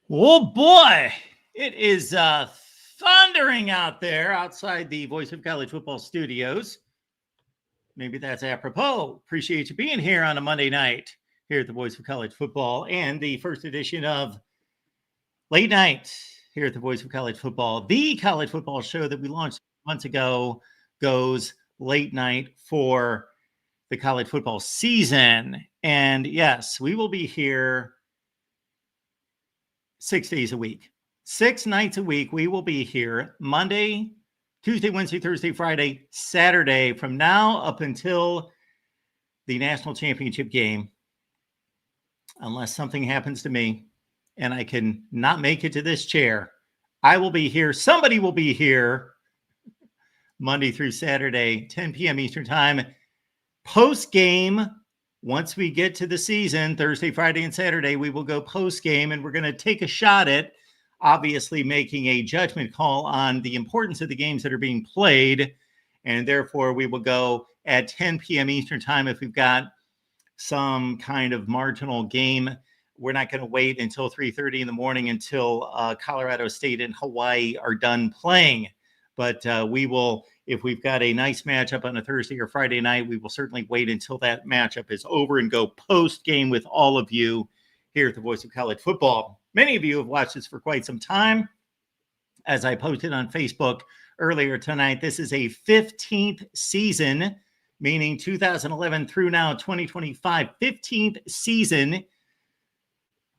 Oh boy, it is thundering out there outside the Voice of College Football studios. Maybe that's apropos. Appreciate you being here on a Monday night here at the Voice of College Football and the first edition of Late Night here at the Voice of College Football. The college football show that we launched months ago goes late night for the college football season. And yes, we will be here 6 days a week, 6 nights a week. We will be here Monday, Tuesday, Wednesday, Thursday, Friday, Saturday, from now up until the national championship game, unless something happens to me and I can not make it to this chair. I will be here. Somebody will be here Monday through Saturday, 10 p.m. Eastern time. Post game, once we get to the season, Thursday, Friday, and Saturday, we will go post game, and we're going to take a shot at obviously making a judgment call on the importance of the games that are being played. And therefore, we will go at 10 p.m. Eastern time if we've got some kind of marginal game. We're not going to wait until 3:30 in the morning until Colorado State and Hawaii are done playing. But we will, if we've got a nice matchup on a Thursday or Friday night, we will certainly wait until that matchup is over and go post-game with all of you here at the Voice of College Football. Many of you have watched this for quite some time. As I posted on Facebook earlier tonight, this is a 15th season, meaning 2011 through now 2025, 15th season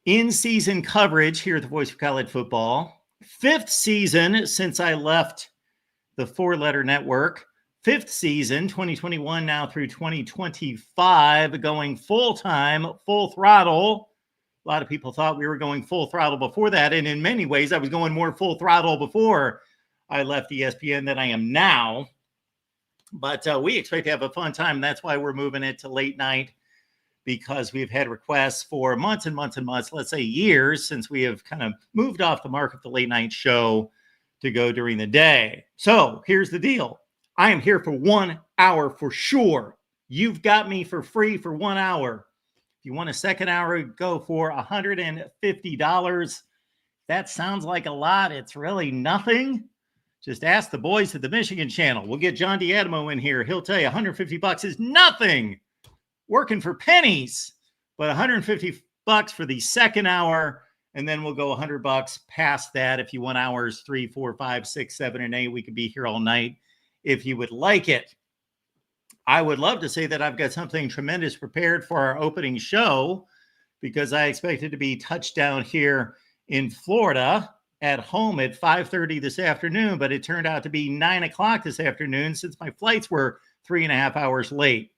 in-season coverage here at the Voice of College Football. 5th season since I left the four-letter network. 5th season, 2021 now through 2025, going full-time, full throttle. A lot of people thought we were going full throttle before that, and in many ways, I was going more full throttle before I left ESPN than I am now. But we expect to have a fun time. That's why we're moving it to late night, because we've had requests for months and months and months, let's say years, since we have kind of moved off the mark of the late night show to go during the day. So here's the deal. I am here for 1 hour for sure. You've got me for free for 1 hour. If you want a second hour, go for $150. That sounds like a lot. It's really nothing. Just ask the boys at the Michigan channel. We'll get John D'Adamo in here. He'll tell you $150 is nothing. Working for pennies, but $150 for the second hour. And then we'll go $100 past that. If you want hours 3, 4, 5, 6, 7, and 8, we could be here all night if you would like it. I would love to say that I've got something tremendous prepared for our opening show, because I expected to be touchdown here in Florida at home at 5:30 this afternoon, but it turned out to be 9 o'clock this afternoon since my flights were 3.5 hours late.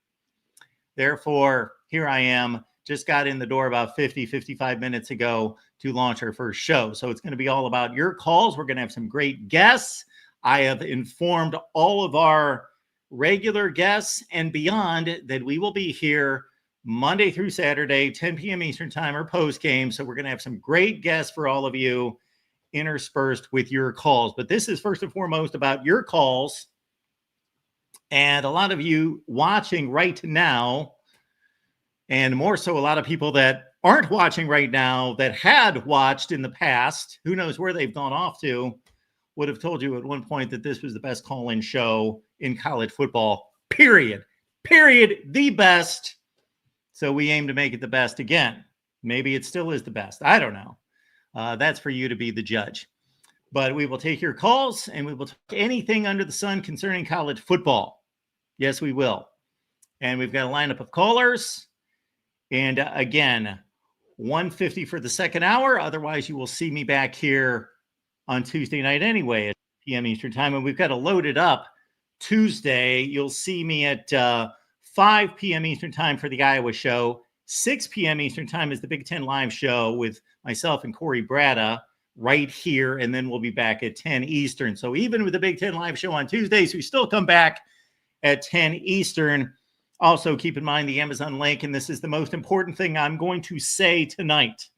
Therefore, here I am, just got in the door about 55 minutes ago to launch our first show. So it's going to be all about your calls. We're going to have some great guests. I have informed all of our regular guests and beyond that we will be here Monday through Saturday, 10 p.m. Eastern time or post game. So we're going to have some great guests for all of you, interspersed with your calls. But this is first and foremost about your calls. And a lot of you watching right now, and more so a lot of people that aren't watching right now that had watched in the past, who knows where they've gone off to, would have told you at one point that this was the best call-in show in college football, period, the best. So we aim to make it the best again. Maybe it still is the best. I don't know. That's for you to be the judge. But we will take your calls, and we will talk anything under the sun concerning college football. Yes, we will. And we've got a lineup of callers. And again, $150 for the second hour. Otherwise, you will see me back here on Tuesday night anyway at p.m. Eastern time. And we've got to load it up Tuesday. You'll see me at 5 p.m. Eastern time for the Iowa show. 6 p.m. Eastern time is the Big Ten live show with myself and Corey Bratta right here. And then we'll be back at 10 Eastern. So even with the Big Ten live show on Tuesdays, we still come back at 10 Eastern. Also, keep in mind the Amazon link, and this is the most important thing I'm going to say tonight.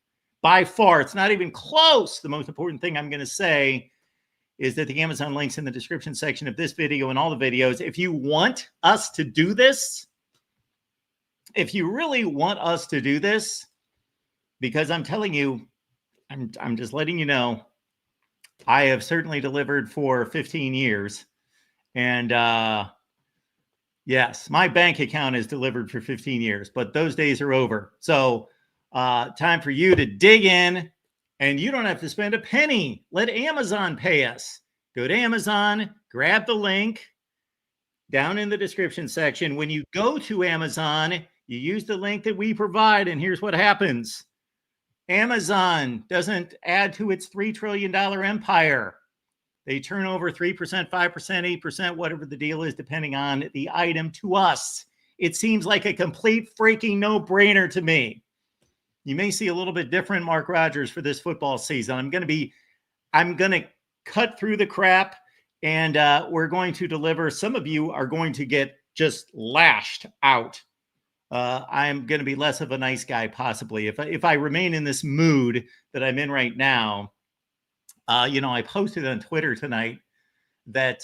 By far, it's not even close. The most important thing I'm going to say is that the Amazon link's in the description section of this video and all the videos. If you want us to do this, if you really want us to do this, because I'm telling you, I'm just letting you know, I have certainly delivered for 15 years. And yes, my bank account is delivered for 15 years, but those days are over. So time for you to dig in, and you don't have to spend a penny. Let Amazon pay us. Go to Amazon, grab the link down in the description section. When you go to Amazon, you use the link that we provide, and here's what happens. Amazon doesn't add to its $3 trillion empire. They turn over 3%, 5%, 8%, whatever the deal is, depending on the item to us. It seems like a complete freaking no-brainer to me. You may see a little bit different Mark Rogers for this football season. I'm going to cut through the crap, and we're going to deliver. Some of you are going to get just lashed out. I'm going to be less of a nice guy, possibly. If I remain in this mood that I'm in right now, I posted on Twitter tonight that,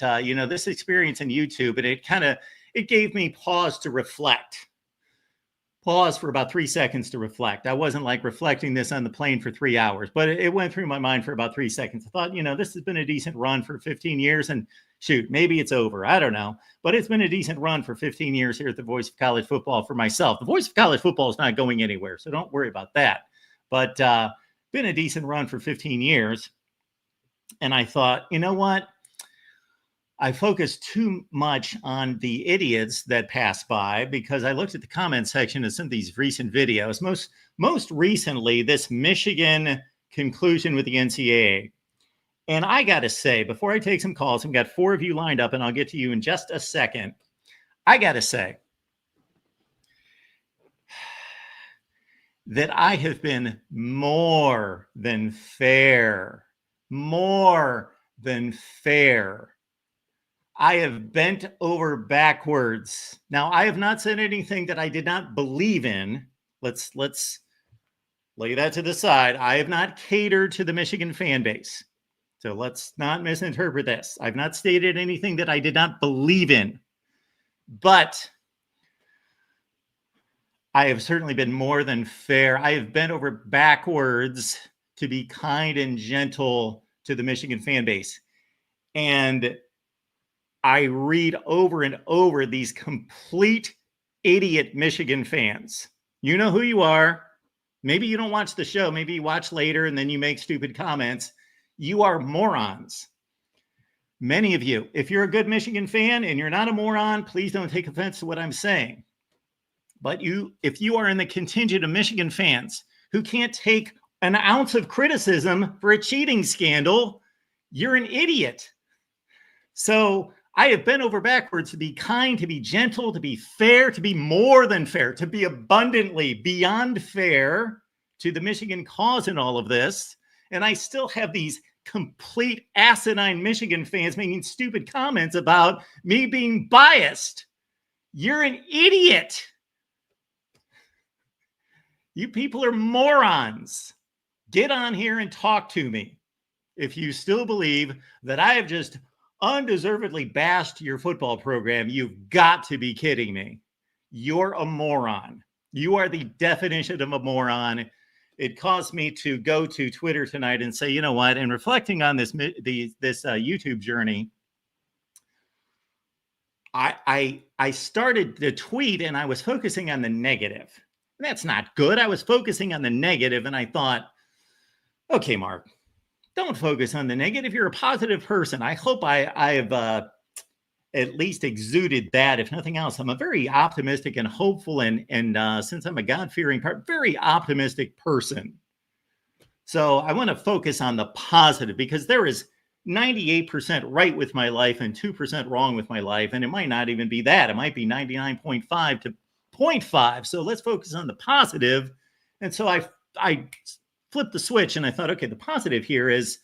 this experience in YouTube, and it gave me pause to reflect. Pause for about 3 seconds to reflect. I wasn't like reflecting this on the plane for 3 hours, but it went through my mind for about 3 seconds. I thought, this has been a decent run for 15 years, and shoot, maybe it's over. I don't know, but it's been a decent run for 15 years here at the Voice of College Football for myself. The Voice of College Football is not going anywhere, so don't worry about that. But been a decent run for 15 years. And I thought, you know what? I focused too much on the idiots that pass by, because I looked at the comment section of some of these recent videos. Most recently, this Michigan conclusion with the NCAA. And I got to say, before I take some calls, I've got 4 of you lined up, and I'll get to you in just a second. I got to say that I have been more than fair. More than fair. I have bent over backwards. Now, I have not said anything that I did not believe in. Let's lay that to the side. I have not catered to the Michigan fan base. So let's not misinterpret this. I've not stated anything that I did not believe in. But I have certainly been more than fair. I have bent over backwards to be kind and gentle to the Michigan fan base. And I read over and over these complete idiot Michigan fans. You know who you are. Maybe you don't watch the show. Maybe you watch later and then you make stupid comments. You are morons. Many of you, if you're a good Michigan fan and you're not a moron, please don't take offense to what I'm saying. But if you are in the contingent of Michigan fans who can't take an ounce of criticism for a cheating scandal, you're an idiot. So I have bent over backwards to be kind, to be gentle, to be fair, to be more than fair, to be abundantly beyond fair to the Michigan cause in all of this. And I still have these complete asinine Michigan fans making stupid comments about me being biased. You're an idiot. You people are morons. Get on here and talk to me. If you still believe that I have just undeservedly bashed your football program, you've got to be kidding me. You're a moron. You are the definition of a moron. It caused me to go to Twitter tonight and say, you know what? And reflecting on this YouTube journey, I started the tweet and I was focusing on the negative. That's not good. I was focusing on the negative, and I thought, okay, Mark, don't focus on the negative. You're a positive person. I hope I have at least exuded that. If nothing else, I'm a very optimistic and hopeful, and since I'm a God-fearing, very optimistic person. So I want to focus on the positive, because there is 98% right with my life and 2% wrong with my life, and it might not even be that. It might be 99.5 to 0.5. So let's focus on the positive. And so I flipped the switch and I thought, okay, the positive here is,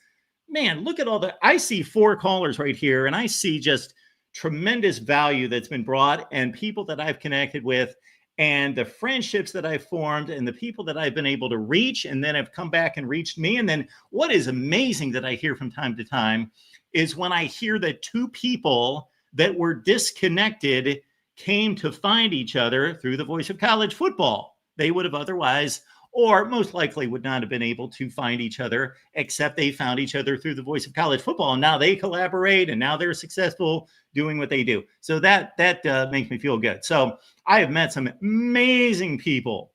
man, look at I see 4 callers right here, and I see just tremendous value that's been brought, and people that I've connected with, and the friendships that I've formed, and the people that I've been able to reach, and then have come back and reached me. And then what is amazing that I hear from time to time is when I hear that 2 people that were disconnected came to find each other through the Voice of College Football. They would have otherwise or most likely would not have been able to find each other, except they found each other through the Voice of College Football. And now they collaborate, and now they're successful doing what they do. So that makes me feel good. So I have met some amazing people,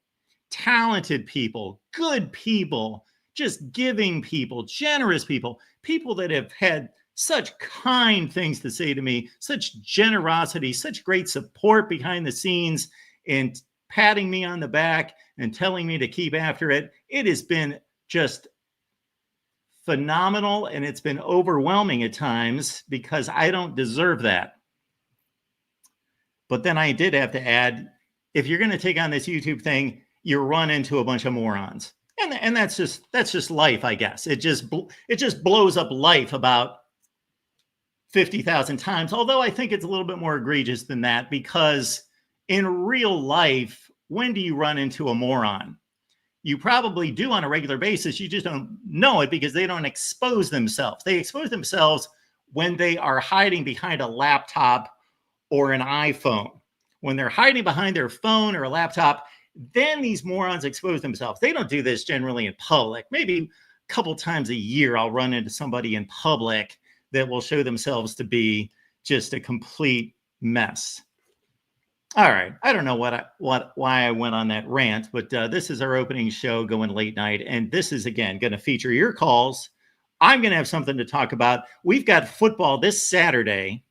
talented people, good people, just giving people, generous people, people that have had such kind things to say to me, such generosity, such great support behind the scenes, and patting me on the back and telling me to keep after it. It has been just phenomenal, and it's been overwhelming at times because I don't deserve that. But then I did have to add, if you're going to take on this YouTube thing, you run into a bunch of morons. And that's just life, I guess. It just blows up life about 50,000 times, although I think it's a little bit more egregious than that, because in real life, when do you run into a moron? You probably do on a regular basis. You just don't know it because they don't expose themselves. They expose themselves when they are hiding behind a laptop or an iPhone. When they're hiding behind their phone or a laptop, then these morons expose themselves. They don't do this generally in public. Maybe a couple times a year, I'll run into somebody in public that will show themselves to be just a complete mess. All right. I don't know why I went on that rant, but this is our opening show going late night. And this is, again, going to feature your calls. I'm going to have something to talk about. We've got football this Saturday.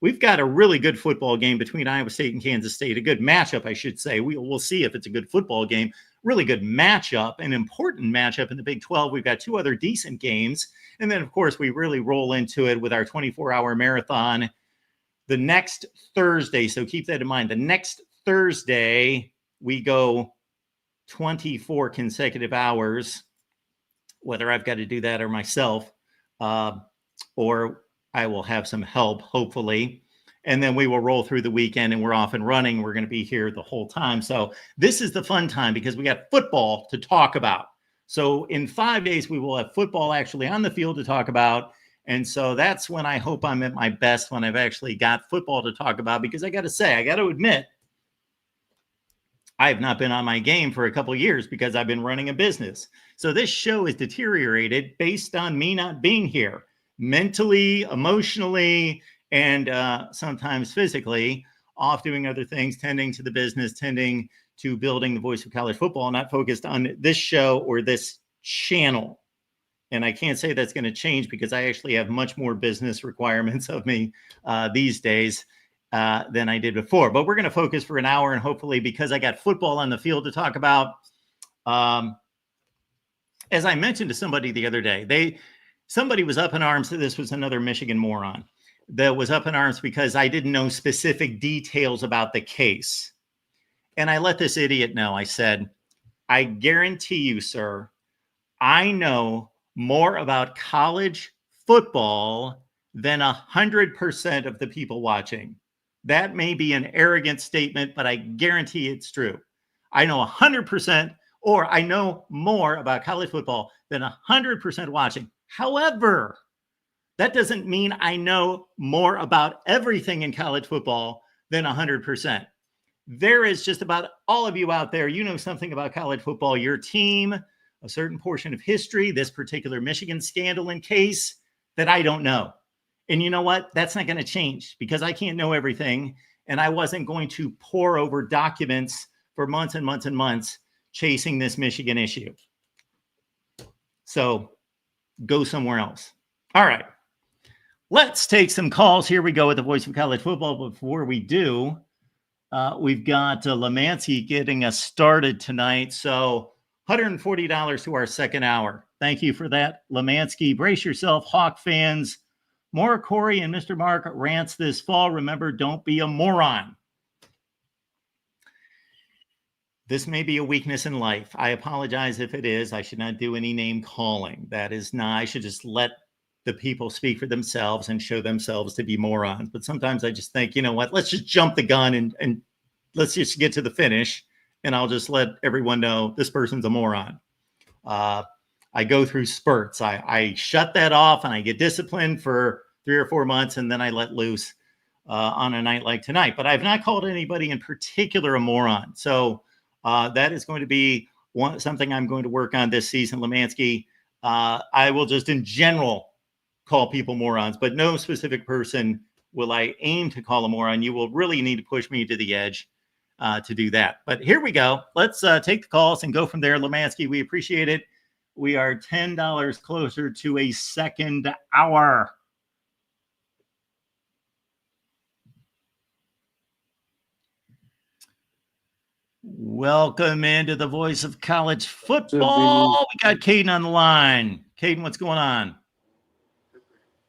We've got a really good football game between Iowa State and Kansas State, a good matchup, I should say. We'll see if it's a good football game. Really good matchup, an important matchup in the Big 12. We've got two other decent games. And then, of course, we really roll into it with our 24-hour marathon the next Thursday. So keep that in mind. The next Thursday, we go 24 consecutive hours, whether I've got to do that or myself, or I will have some help, hopefully. And then we will roll through the weekend and we're off and running. We're going to be here the whole time. So this is the fun time because we got football to talk about. So in 5 days, we will have football actually on the field to talk about. And so that's when I hope I'm at my best, when I've actually got football to talk about, because I got to admit, I have not been on my game for a couple of years because I've been running a business. So this show is deteriorated based on me not being here mentally, emotionally, and sometimes physically, off doing other things, tending to the business, tending to building the Voice of College Football, not focused on this show or this channel. And I can't say that's going to change because I actually have much more business requirements of me these days than I did before. But we're going to focus for an hour, and hopefully, because I got football on the field to talk about, as I mentioned to somebody the other day, somebody was up in arms. This was another Michigan moron that was up in arms because I didn't know specific details about the case. And I let this idiot know. I said, I guarantee you, sir, I know more about college football than 100% of the people watching. That may be an arrogant statement, but I guarantee it's true. I know 100%, or I know more about college football than 100% watching. However, that doesn't mean I know more about everything in college football than 100%. There is just about all of you out there, you know something about college football, your team, a certain portion of history, this particular Michigan scandal and case that I don't know. And you know what? That's not going to change because I can't know everything. And I wasn't going to pore over documents for months and months and months chasing this Michigan issue. So go somewhere else. All right. Let's take some calls. Here we go with the Voice of College Football. Before we do, we've got Lemansky getting us started tonight. So $140 to our second hour. Thank you for that, Lemansky. Brace yourself, Hawk fans. More Corey and Mr. Mark rants this fall. Remember, don't be a moron. This may be a weakness in life. I apologize if it is. I should not do any name calling. That is not, I should just let the people speak for themselves and show themselves to be morons. But sometimes I just think, you know what, let's just jump the gun and let's just get to the finish. And I'll just let everyone know this person's a moron. I go through spurts. I shut that off and I get disciplined for 3 or 4 months. And then I let loose on a night like tonight. But I've not called anybody in particular a moron. So that is going to be something I'm going to work on this season, Lemansky. I will just in general call people morons, but no specific person will I aim to call a moron. You will really need to push me to the edge to do that. But here we go. Let's take the calls and go from there. Lemansky, we appreciate it. We are $10 closer to a second hour. Welcome into the voice of college football. We got Caden on the line. Caden, what's going on?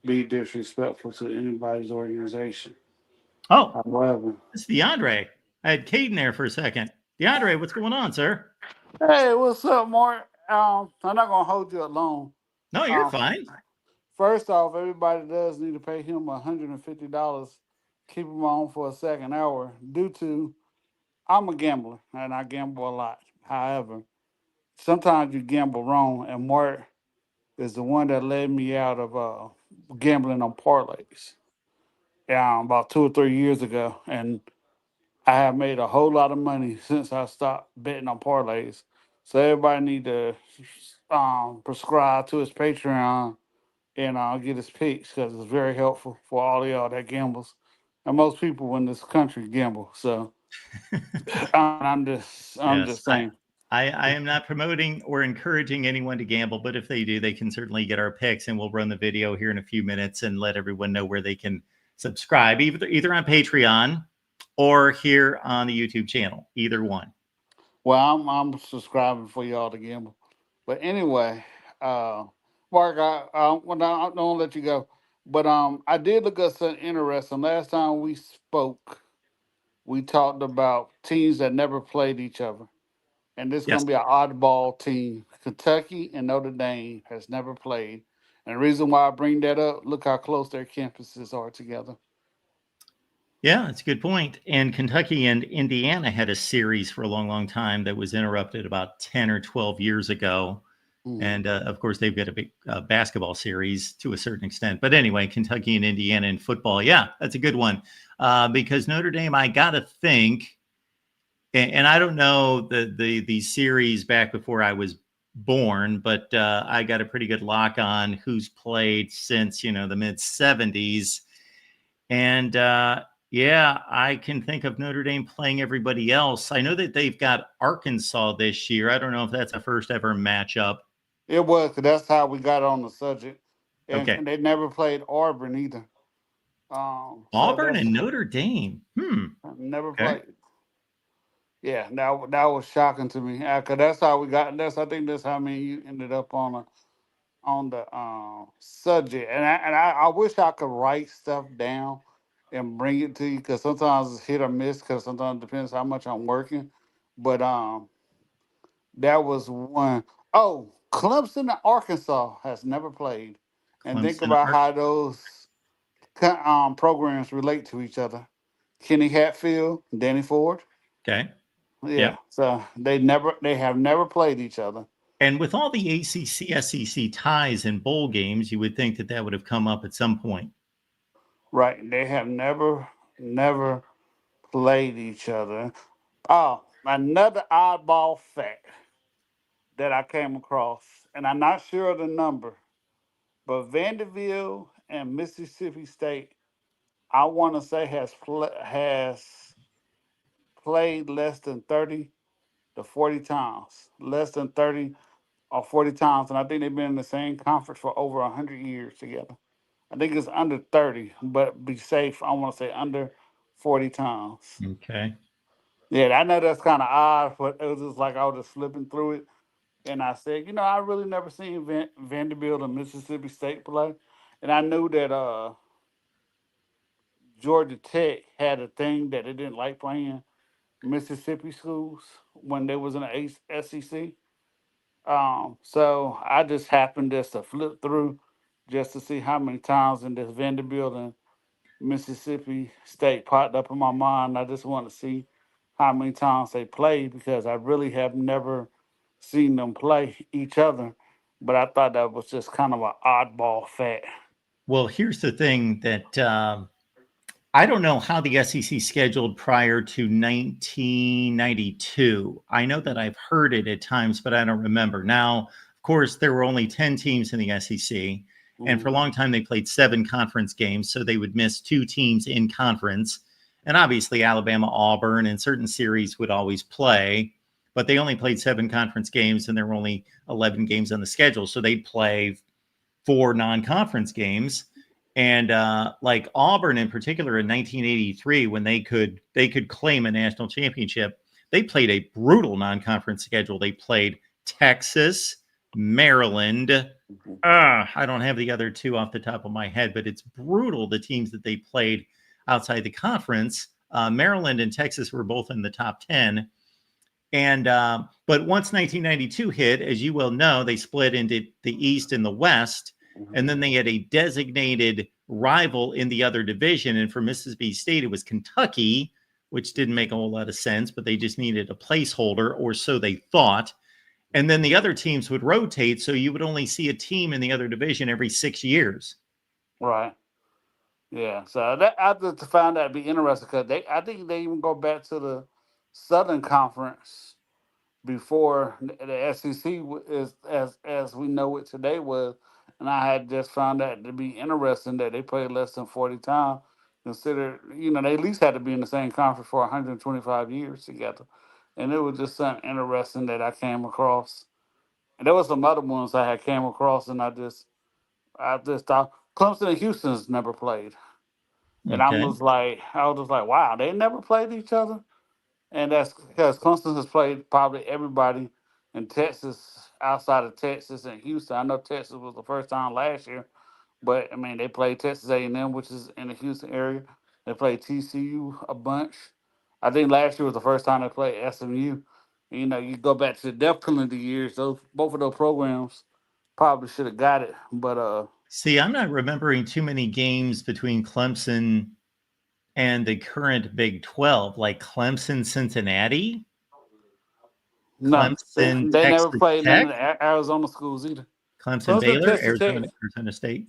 Be disrespectful to anybody's organization. Oh, however, it's DeAndre. I had Caden there for a second. DeAndre, what's going on, sir? Hey, what's up, Mark? I'm not gonna hold you alone. No, you're fine. First off, everybody does need to pay him $150, keep him on for a second hour, due to I'm a gambler and I gamble a lot. However, sometimes you gamble wrong, and Mark is the one that led me out of gambling on parlays. About 2 or 3 years ago, and I have made a whole lot of money since I stopped betting on parlays. So everybody need to prescribe to his Patreon and get his picks, because it's very helpful for all of y'all that gambles. And most people in this country gamble. So I'm just saying. I am not promoting or encouraging anyone to gamble, but if they do, they can certainly get our picks, and we'll run the video here in a few minutes and let everyone know where they can subscribe, either on Patreon or here on the YouTube channel, either one. Well, I'm subscribing for y'all to gamble. But anyway, Mark, I don't let you go. But I did look at something interesting. Last time we spoke, we talked about teams that never played each other. And this is Yes. going to be an oddball team. Kentucky and Notre Dame has never played. And the reason why I bring that up, look how close their campuses are together. Yeah, that's a good point. And Kentucky and Indiana had a series for a long, long time that was interrupted about 10 or 12 years ago. Mm-hmm. And of course, they've got a big basketball series to a certain extent. But anyway, Kentucky and Indiana in football. Yeah, that's a good one. Because Notre Dame, I got to think, and I don't know the series back before I was born, but I got a pretty good lock on who's played since, the mid 70s. And yeah, I can think of Notre Dame playing everybody else. I know that they've got Arkansas this year. I don't know if that's a first ever matchup. It was, 'cause that's how we got on the subject. And, Okay. and they never played Auburn either. Auburn and Notre Dame. Never played. Yeah, that was shocking to me. 'Cause that's how we got. I think that's how me and you ended up on the subject. And I wish I could write stuff down and bring it to you, because sometimes it's hit or miss, because sometimes it depends how much I'm working. But that was one. Oh, Clemson and Arkansas has never played. And think about how those programs relate to each other. Kenny Hatfield, Danny Ford. Okay. Yeah. Yep. So they have never played each other. And with all the ACC, SEC ties in bowl games, you would think that would have come up at some point. Right. They have never played each other. Oh, another oddball fact that I came across, and I'm not sure of the number, but Vanderbilt and Mississippi State, I want to say, has played less than 30 to 40 times. Less than 30 or 40 times. And I think they've been in the same conference for over 100 years together. I think it's under 30, but be safe, I want to say under 40 times. Okay. Yeah, I know that's kind of odd, but it was just like I was just flipping through it. And I said, I really never seen Vanderbilt and Mississippi State play. And I knew that Georgia Tech had a thing that they didn't like playing Mississippi schools when they was in the SEC. So I just happened just to flip through just to see how many times in this Vanderbilt and Mississippi State popped up in my mind. I just want to see how many times they played, because I really have never seen them play each other. But I thought that was just kind of an oddball fact. Well, here's the thing that I don't know how the SEC scheduled prior to 1992. I know that I've heard it at times, but I don't remember. Now, of course, there were only 10 teams in the SEC, and for a long time they played 7 conference games, so they would miss 2 teams in conference. And obviously, Alabama, Auburn, and certain series would always play, but they only played 7 conference games, and there were only 11 games on the schedule, so they'd play 4 non-conference games. And like Auburn in particular in 1983, when they could claim a national championship, they played a brutal non-conference schedule. They played Texas, Maryland. I don't have the other 2 off the top of my head, but it's brutal, the teams that they played outside the conference. Maryland and Texas were both in the top 10. And but once 1992 hit, as you well know, they split into the East and the West. And then they had a designated rival in the other division. And for Mississippi State, it was Kentucky, which didn't make a whole lot of sense, but they just needed a placeholder, or so they thought. And then the other teams would rotate, so you would only see a team in the other division every 6 years. Right. Yeah. So that I just found that to be interesting because I think they even go back to the Southern Conference before the SEC is as we know it today was, and I had just found that to be interesting that they played less than 40 times. Consider, they at least had to be in the same conference for 125 years together, and it was just something interesting that I came across. And there was some other ones I had came across, and I just thought Clemson and Houston's never played, and Okay. I was just like, wow, they never played each other. And that's because Clemson has played probably everybody in Texas, outside of Texas and Houston. I know Texas was the first time last year, but I mean they played Texas A&M, which is in the Houston area. They played TCU a bunch. I think last year was the first time they played SMU. You go back to the death penalty years; both of those programs probably should have got it. But See, I'm not remembering too many games between Clemson and the current Big 12, like Clemson, Cincinnati, no, Clemson, they never Texas played none Tech, of the Arizona schools either. Clemson, Clemson, Baylor, Texas Tech. Arizona State.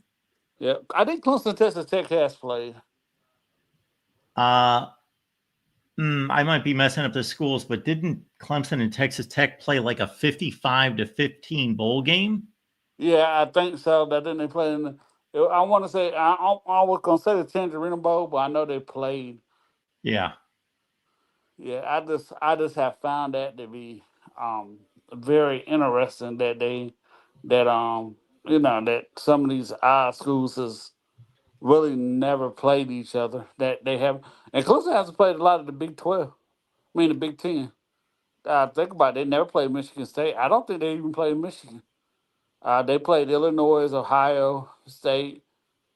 Yeah, I think Clemson, Texas Tech has played. Uh, I might be messing up the schools, but didn't Clemson and Texas Tech play like a 55-15 bowl game? Yeah, I think so. That then they played in the. I want to say I was gonna say the Tangerine Bowl, but I know they played. Yeah. Yeah, I just have found that to be very interesting that that some of these odd schools has really never played each other. That they have, and Clemson hasn't played a lot of the Big 12. I mean the Big 10. Think about it, they never played Michigan State. I don't think they even played Michigan. They played Illinois, Ohio State,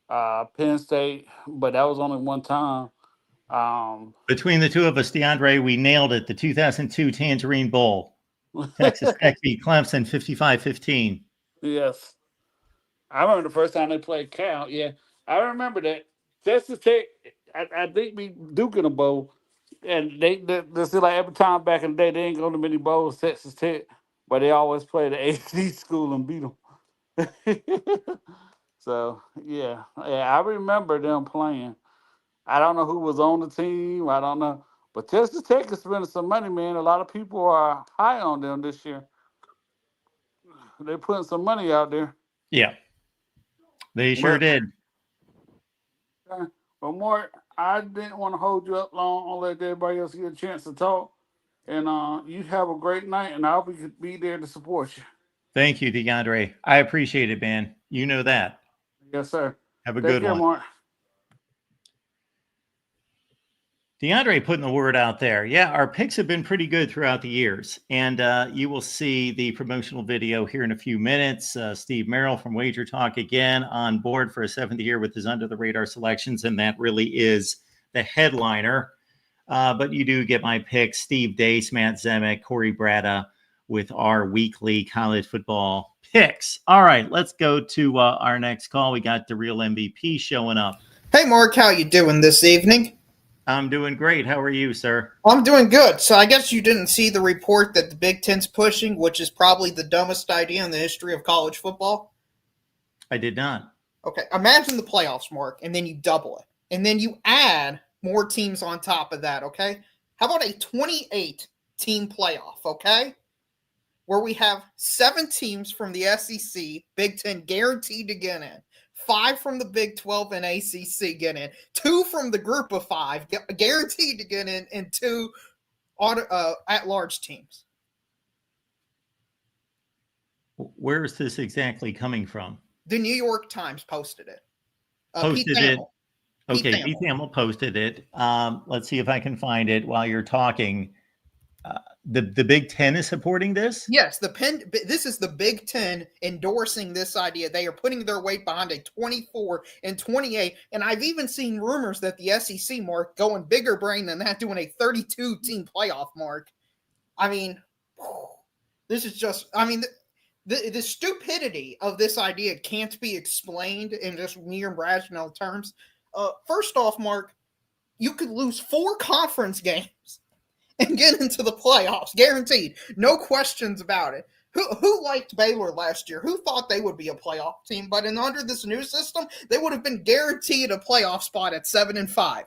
Penn State, but that was only one time. Between the two of us, DeAndre, we nailed it. The 2002 Tangerine Bowl. Texas Tech beat Clemson 55-15. Yes, I remember the first time they played Cal. Yeah, I remember that. Texas Tech, I think we Duke in a bowl, and they see like every time back in the day they ain't go to many bowls. Texas Tech, but they always play the AC school and beat them. So yeah, I remember them playing. I don't know who was on the team. I don't know. But Texas Tech is spending some money, man. A lot of people are high on them this year. They're putting some money out there. Yeah, they sure But, did. but Mark, I didn't want to hold you up long. I'll let everybody else get a chance to talk. And you have a great night, and I'll be there to support you. Thank you, DeAndre. I appreciate it, man. You know that. Yes, sir. Have a Take good care, one. Mark. DeAndre putting the word out there. Yeah, our picks have been pretty good throughout the years. And you will see the promotional video here in a few minutes. Steve Merrill from Wager Talk again on board for a 7th year with his Under the Radar selections. And that really is the headliner. But you do get my picks, Steve Dace, Matt Zemek, Corey Bratta, with our weekly college football picks. All right, let's go to our next call. We got the real MVP showing up. Hey, Mark, how you doing this evening? I'm doing great. How are you, sir? I'm doing good. So I guess you didn't see the report that the Big Ten's pushing, which is probably the dumbest idea in the history of college football? I did not. Okay, imagine the playoffs, Mark, and then you double it. and then you add more teams on top of that, okay? How about a 28-team playoff, okay? Where we have 7 teams from the SEC, Big Ten guaranteed to get in, 5 from the Big 12 and ACC get in, 2 from the Group of 5 guaranteed to get in, and 2 at-large teams. Where is this exactly coming from? The New York Times posted it. Posted Pete it. Thamel. Okay, Pete Thamel posted it. Let's see if I can find it while you're talking. The Big Ten is supporting this? Yes, this is the Big Ten endorsing this idea. They are putting their weight behind a 24 and 28. And I've even seen rumors that the SEC, Mark, going bigger brain than that, doing a 32-team playoff, Mark. I mean, this is just, I mean, the stupidity of this idea can't be explained in just mere rational terms. First off, Mark, you could lose 4 conference games and get into the playoffs, guaranteed. No questions about it. Who liked Baylor last year? Who thought they would be a playoff team? But under this new system, they would have been guaranteed a playoff spot at 7-5.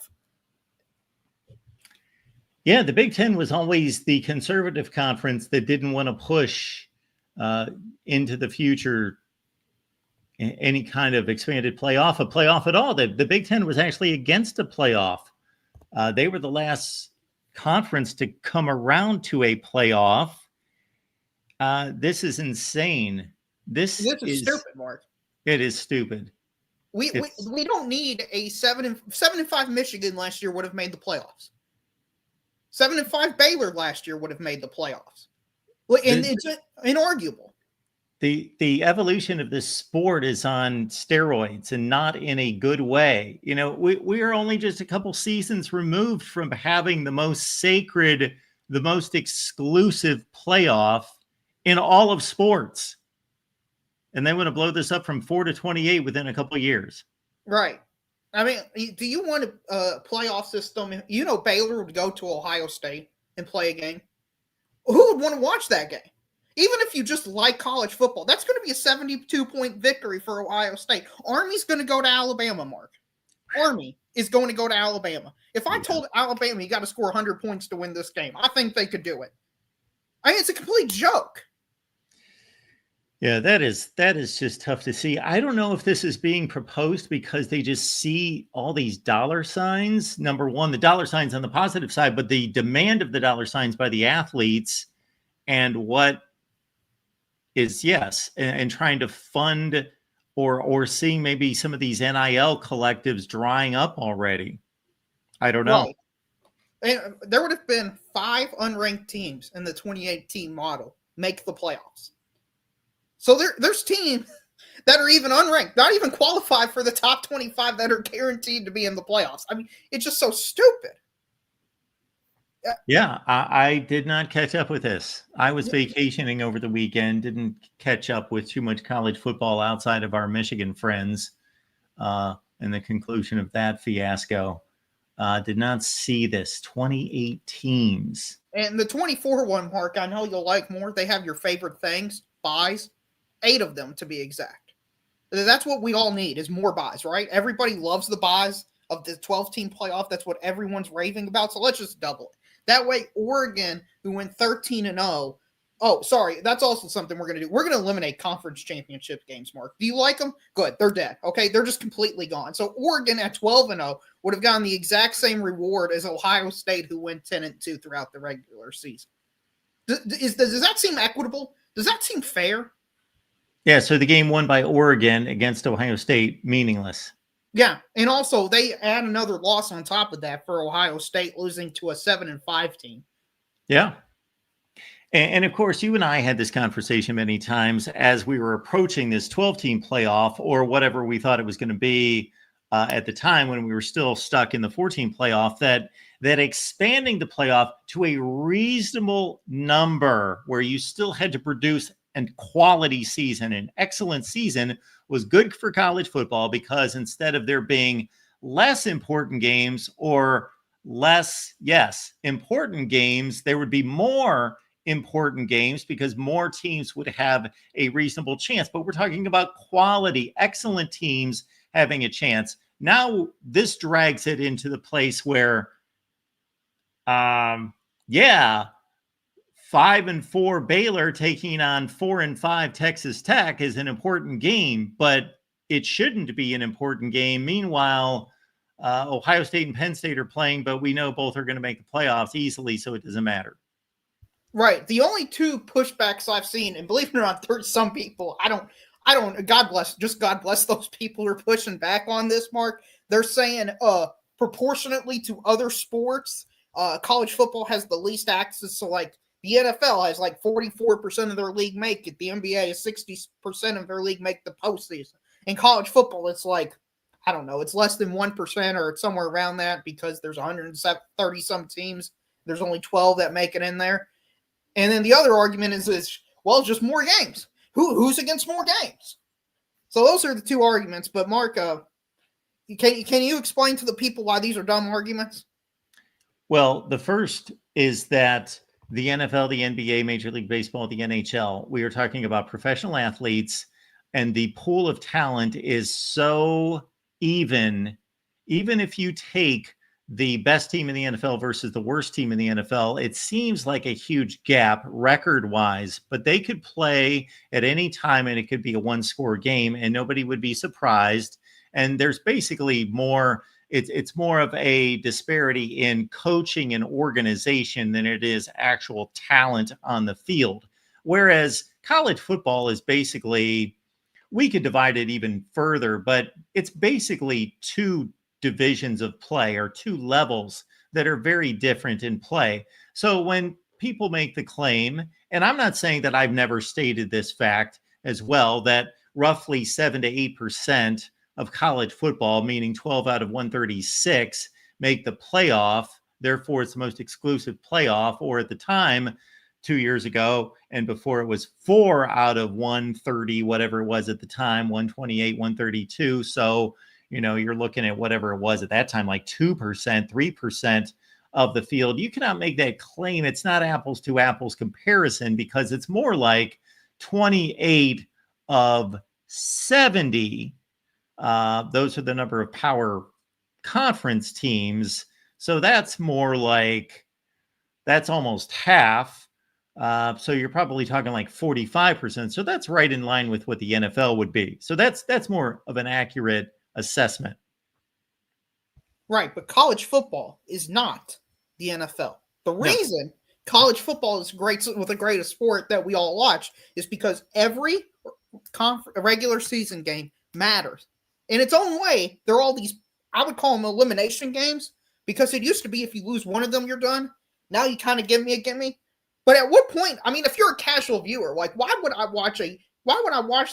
Yeah, the Big Ten was always the conservative conference that didn't want to push into the future any kind of expanded playoff, a playoff at all. The Big Ten was actually against a playoff. They were the last conference to come around to a playoff. This is insane. This is stupid, Mark. It is stupid. We don't need a 7-5 Michigan last year would have made the playoffs. 7-5 Baylor last year would have made the playoffs. And it's inarguable. The evolution of this sport is on steroids and not in a good way. You know, we are only just a couple seasons removed from having the most sacred, the most exclusive playoff in all of sports. And they want to blow this up from 4 to 28 within a couple of years. Right. I mean, do you want a playoff system? You know, Baylor would go to Ohio State and play a game. Who would want to watch that game? Even if you just like college football, that's going to be a 72-point victory for Ohio State. Army's going to go to Alabama, Mark. Army is going to go to Alabama. If I told Alabama you got to score 100 points to win this game, I think they could do it. I mean, it's a complete joke. Yeah, that is just tough to see. I don't know if this is being proposed because they just see all these dollar signs. Number one, the dollar signs on the positive side, but the demand of the dollar signs by the athletes and what is and trying to fund or seeing maybe some of these NIL collectives drying up already. I don't know. Well, and there would have been 5 unranked teams in the 2018 model make the playoffs. So there's teams that are even unranked, not even qualified for the top 25 that are guaranteed to be in the playoffs. I mean, it's just so stupid. Yeah, I did not catch up with this. I was vacationing over the weekend, didn't catch up with too much college football outside of our Michigan friends and the conclusion of that fiasco. Did not see this. 28 teams. And the 24 one, Mark, I know you'll like more. They have your favorite things, buys, 8 of them to be exact. That's what we all need is more buys, right? Everybody loves the buys of the 12-team playoff. That's what everyone's raving about. So let's just double it. That way, Oregon, who went 13-0. Oh, sorry. That's also something we're going to do. We're going to eliminate conference championship games, Mark. Do you like them? Good. They're dead. Okay. They're just completely gone. So Oregon at 12-0 would have gotten the exact same reward as Ohio State, who went 10-2 throughout the regular season. Does that seem equitable? Does that seem fair? Yeah. So the game won by Oregon against Ohio State, meaningless. Yeah, and also they add another loss on top of that for Ohio State, losing to a 7-5 team. Yeah. And of course, you and I had this conversation many times as we were approaching this 12-team playoff or whatever we thought it was going to be at the time when we were still stuck in the 14 playoff, that expanding the playoff to a reasonable number where you still had to produce a quality season, an excellent season, was good for college football because instead of there being less important games or less, important games, there would be more important games because more teams would have a reasonable chance. But we're talking about quality, excellent teams having a chance, Now this drags it into the place where, 5-4 Baylor taking on 4-5 Texas Tech is an important game, but it shouldn't be an important game. Meanwhile, Ohio State and Penn State are playing, but we know both are going to make the playoffs easily, so it doesn't matter. Right. The only two pushbacks I've seen, and believe it or not, there's some people, I don't, God bless those people who are pushing back on this, Mark. They're saying, proportionately to other sports, college football has the least access. So, like, the NFL has like 44% of their league make it. The NBA is 60% of their league make the postseason. In college football, it's like, I don't know, it's less than 1% or it's somewhere around that because there's 130 some teams. There's only 12 that make it in there. And then the other argument is well, just more games. Who's against more games? So those are the two arguments. But Mark, can you explain to the people why these are dumb arguments? Well, the first is that the NFL, the NBA, Major League Baseball, the NHL, we are talking about professional athletes, and the pool of talent is so even if you take the best team in the NFL versus the worst team in the NFL, it seems like a huge gap record-wise, but they could play at any time and it could be a one-score game and nobody would be surprised. And there's basically more, it's more of a disparity in coaching and organization than it is actual talent on the field. Whereas college football is basically, we could divide it even further, but it's basically two divisions of play or two levels that are very different in play. So when people make the claim, and I'm not saying that I've never stated this fact as well, that roughly 7 to 8% of college football, meaning 12 out of 136, make the playoff. Therefore, it's the most exclusive playoff, or at the time, 2 years ago, and before it was 4 out of 130, whatever it was at the time, 128, 132. So, you're looking at whatever it was at that time, like 2%, 3% of the field. You cannot make that claim. It's not apples to apples comparison because it's more like 28 of 70. Those are the number of power conference teams. So that's more like, that's almost half. So you're probably talking like 45%. So that's right in line with what the NFL would be. So that's more of an accurate assessment. Right, but college football is not the NFL. The reason college football is the greatest sport that we all watch is because every regular season game matters. In its own way, they're all these, I would call them elimination games, because it used to be if you lose one of them, you're done. Now you kind of give me a gimme. But at what point, I mean, if you're a casual viewer, like why would I watch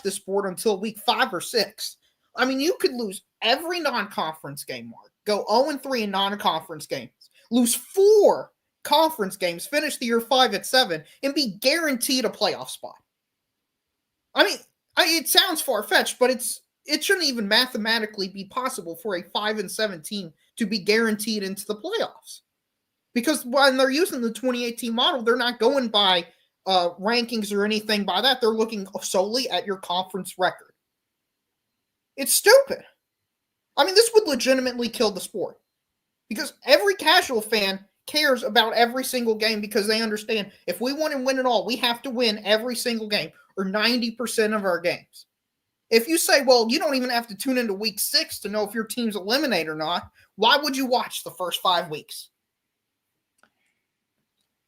this sport until week 5 or 6? I mean, you could lose every non-conference game, Mark. Go 0-3 in non-conference games. Lose 4 conference games, finish the year 5-7, and be guaranteed a playoff spot. I mean, it sounds far-fetched, but it shouldn't even mathematically be possible for a 5-7 team to be guaranteed into the playoffs. Because when they're using the 2018 model, they're not going by rankings or anything by that. They're looking solely at your conference record. It's stupid. I mean, this would legitimately kill the sport. Because every casual fan cares about every single game because they understand if we want to win it all, we have to win every single game or 90% of our games. If you say, well, you don't even have to tune into week 6 to know if your team's eliminated or not, why would you watch the first 5 weeks?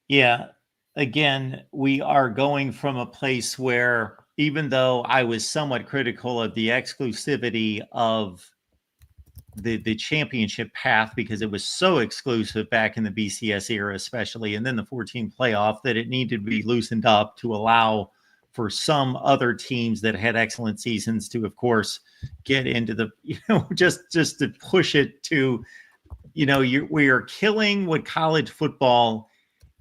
Yeah. Again, we are going from a place where, even though I was somewhat critical of the exclusivity of the championship path because it was so exclusive back in the BCS era, especially, and then the 14 playoff, that it needed to be loosened up to allow for some other teams that had excellent seasons to, of course, get into the, just to push it to, we are killing what college football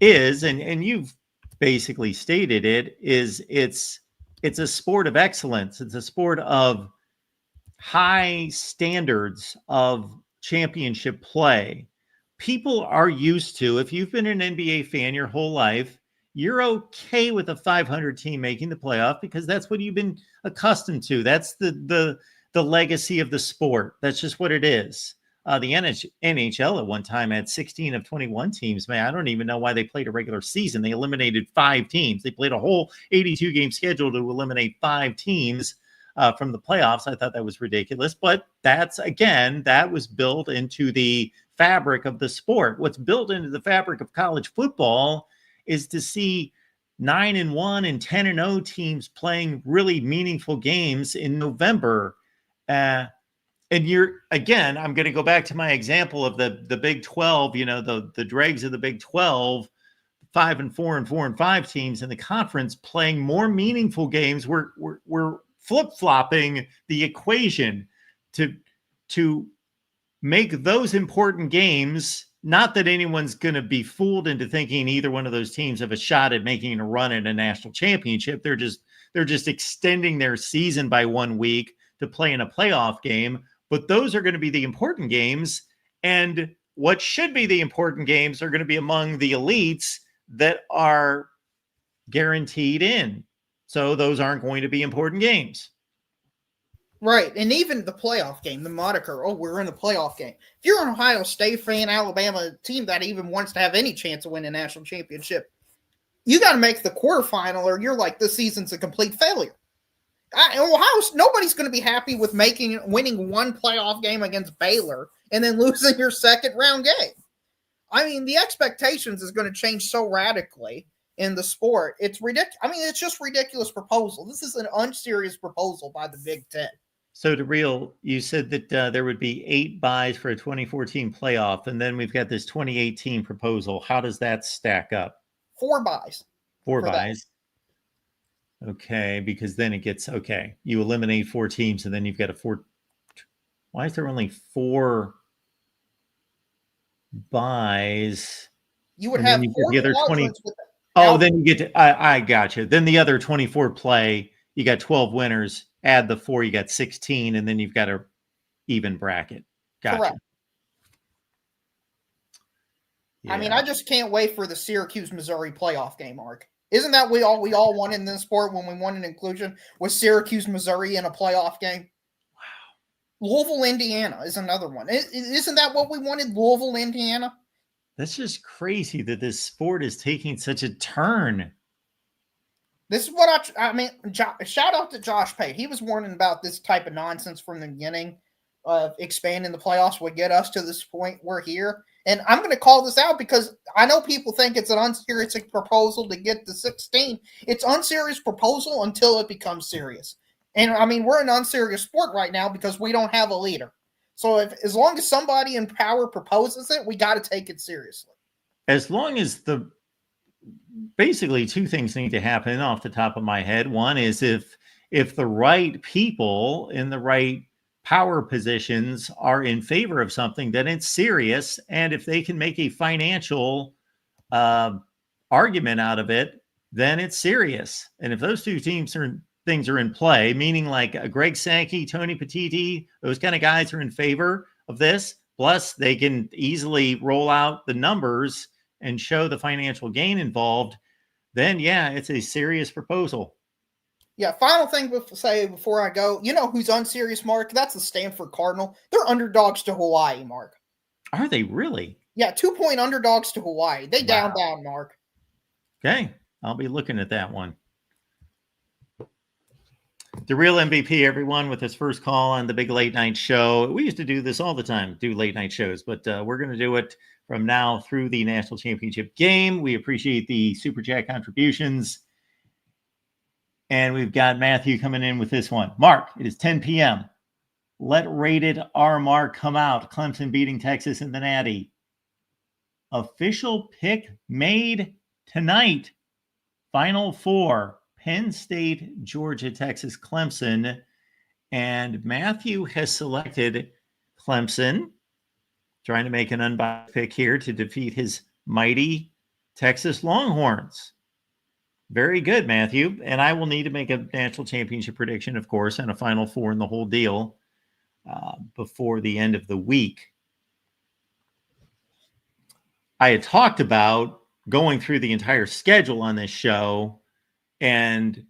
is, and you've basically stated it, is it's a sport of excellence. It's a sport of high standards of championship play. People are used to, if you've been an NBA fan your whole life, you're okay with a 500 team making the playoff because that's what you've been accustomed to. That's the the legacy of the sport. That's just what it is. The NHL at one time had 16 of 21 teams. Man, I don't even know why they played a regular season. They eliminated 5 teams. They played a whole 82 game schedule to eliminate 5 teams from the playoffs. I thought that was ridiculous. But that's, again, that was built into the fabric of the sport. What's built into the fabric of college football is to see 9-1 and 10-0 teams playing really meaningful games in November. And I'm going to go back to my example of the Big 12, the dregs of the Big 12, 5-4 and 4-5 teams in the conference playing more meaningful games. We're flip-flopping the equation to make those important games. Not that anyone's going to be fooled into thinking either one of those teams have a shot at making a run at a national championship. They're just extending their season by 1 week to play in a playoff game. But those are going to be the important games. And what should be the important games are going to be among the elites that are guaranteed in. So those aren't going to be important games. Right. And even the playoff game, the moniker, we're in a playoff game. If you're an Ohio State fan, Alabama team that even wants to have any chance of winning a national championship, you got to make the quarterfinal or you're like, this season's a complete failure. Nobody's going to be happy with winning one playoff game against Baylor and then losing your second round game. I mean, the expectations is going to change so radically in the sport. It's ridiculous. I mean, it's just ridiculous proposal. This is an unserious proposal by the Big Ten. So to real, you said that there would be 8 buys for a 2014 playoff, and then we've got this 2018 proposal. How does that stack up? 4 buys. 4 buys. Okay, because then it gets, you eliminate 4 teams, and then you've got why is there only 4 buys? You would have 4 the other 20. Then you get to, I got you. Then the other 24 play, you got 12 winners, add the 4, you got 16, and then you've got a even bracket. Gotcha. Correct. Yeah. I mean, I just can't wait for the Syracuse-Missouri playoff game, Mark. Isn't that we all wanted in this sport when we wanted inclusion? Was Syracuse-Missouri in a playoff game? Wow. Louisville, Indiana is another one. Isn't that what we wanted, Louisville, Indiana? That's just crazy that this sport is taking such a turn. This is what I mean, shout out to Josh Pate. He was warning about this type of nonsense from the beginning of expanding the playoffs would get us to this point we're here. And I'm going to call this out because I know people think it's an unserious proposal to get to 16. It's unserious proposal until it becomes serious. And I mean, we're an unserious sport right now because we don't have a leader. So as long as somebody in power proposes it, we got to take it seriously. As long as basically 2 things need to happen off the top of my head. One is if the right people in the right power positions are in favor of something, then it's serious. And if they can make a financial argument out of it, then it's serious. And if those 2 things are in play, meaning like a Greg Sankey, Tony Petitti, those kind of guys are in favor of this, plus they can easily roll out the numbers and show the financial gain involved, then yeah, it's a serious proposal. Yeah, final thing before I go, you know who's unserious, Mark? That's the Stanford Cardinal. They're underdogs to Hawaii, Mark. Are they really? Yeah, 2-point underdogs to Hawaii. They down, Mark. Okay, I'll be looking at that one. The real MVP, everyone, with his first call on the big late night show. We used to do this all the time, do late night shows, but we're going to do it from now through the national championship game. We appreciate the Super Chat contributions. And we've got Matthew coming in with this one. Mark, it is 10 p.m. Let rated R Mark come out. Clemson beating Texas in the Natty. Official pick made tonight. Final 4. Penn State, Georgia, Texas, Clemson. And Matthew has selected Clemson, trying to make an unbiased pick here to defeat his mighty Texas Longhorns. Very good, Matthew. And I will need to make a national championship prediction, of course, and a Final 4 in the whole deal before the end of the week. I had talked about going through the entire schedule on this show and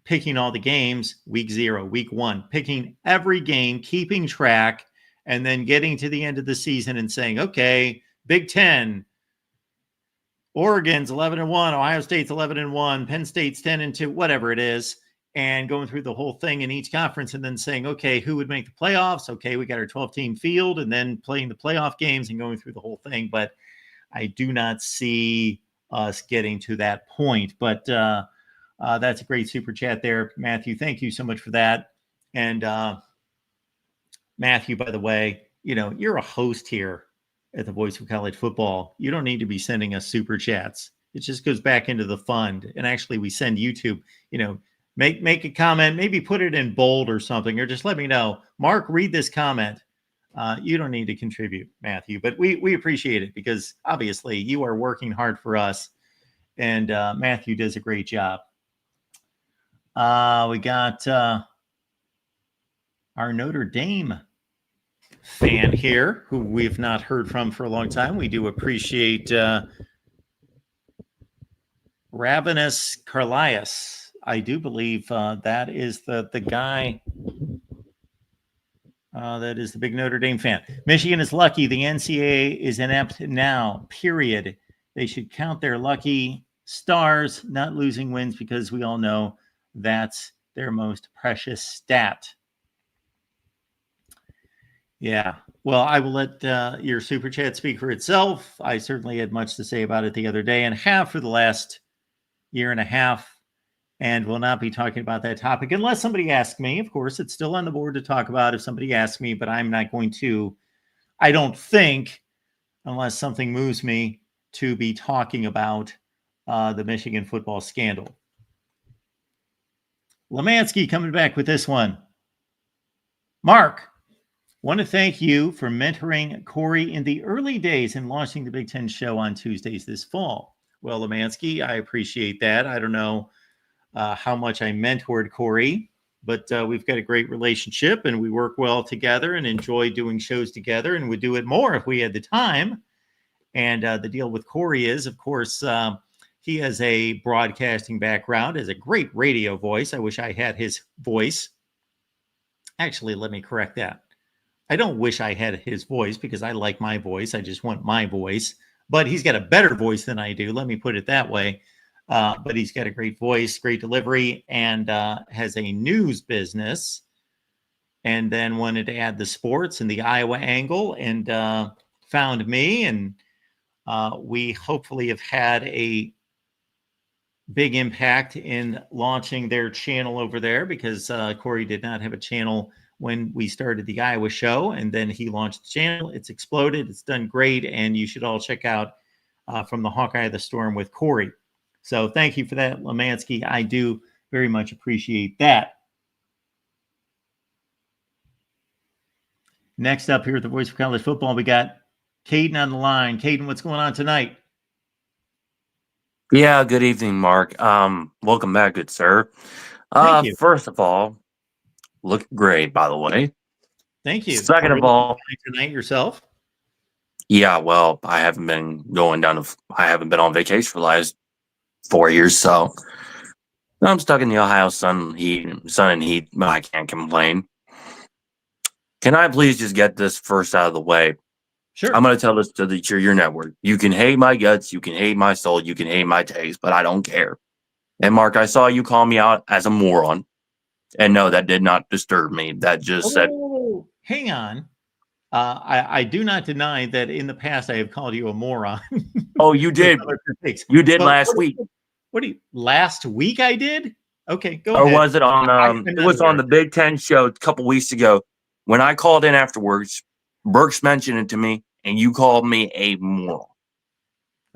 picking all the games, week 0, week 1, picking every game, keeping track, and then getting to the end of the season and saying, okay, Big Ten, Oregon's 11-1, Ohio State's 11-1, Penn State's 10-2, whatever it is, and going through the whole thing in each conference and then saying, okay, who would make the playoffs? Okay, we got our 12-team field, and then playing the playoff games and going through the whole thing. But I do not see us getting to that point. But that's a great super chat there, Matthew. Thank you so much for that. And Matthew, by the way, you're a host here at the Voice of College Football. You don't need to be sending us super chats. It just goes back into the fund. And actually, we send YouTube, make a comment, maybe put it in bold or something, or just let me know. Mark, read this comment. You don't need to contribute, Matthew, but we appreciate it because obviously you are working hard for us, and Matthew does a great job. We got our Notre Dame fan here who we've not heard from for a long time. We do appreciate Ravenous Carlias. I do believe that is the guy that is the big Notre Dame fan. Michigan is lucky. The NCAA is inept now, period. They should count their lucky stars, not losing wins, because we all know that's their most precious stat. Yeah. Well, I will let your super chat speak for itself. I certainly had much to say about it the other day and have for the last year and a half, and will not be talking about that topic unless somebody asks me. Of course, it's still on the board to talk about if somebody asks me, but I'm not going to, I don't think, unless something moves me, to be talking about the Michigan football scandal. Lemansky coming back with this one. Mark, want to thank you for mentoring Corey in the early days and launching the Big Ten show on Tuesdays this fall. Well, Lemansky, I appreciate that. I don't know how much I mentored Corey, but we've got a great relationship and we work well together and enjoy doing shows together and would do it more if we had the time. And the deal with Corey is, of course, he has a broadcasting background, has a great radio voice. I wish I had his voice. Actually, let me correct that. I don't wish I had his voice because I like my voice. I just want my voice. But he's got a better voice than I do. Let me put it that way. But he's got a great voice, great delivery, and has a news business. And then wanted to add the sports and the Iowa angle and found me. And we hopefully have had a big impact in launching their channel over there because Corey did not have a channel when we started the Iowa show, and then he launched the channel. It's exploded. It's done great, and you should all check out From the Hawkeye of the Storm with Corey. So thank you for that, Lemansky. I do very much appreciate that. Next up here at the Voice of College Football, we got Caden on the line. Caden, what's going on tonight? Yeah, good evening, Mark. Welcome back, good sir. Thank you. First of all, look great, by the way. Thank you. Second of all, tonight yourself? Yeah, well, I haven't been on vacation for the last 4 years, so I'm stuck in the Ohio sun and heat, but I can't complain. Can I please just get this first out of the way? Sure. I'm going to tell this to your network. You can hate my guts, you can hate my soul, you can hate my taste, but I don't care. And Mark, I saw you call me out as a moron. And no, that did not disturb me. That just said... Hang on. I do not deny that in the past I have called you a moron. Oh, you did. You did last week. Last week I did? Okay, go ahead. Or was it on it was on the Big Ten show a couple weeks ago. When I called in afterwards, Burks mentioned it to me, and you called me a moron.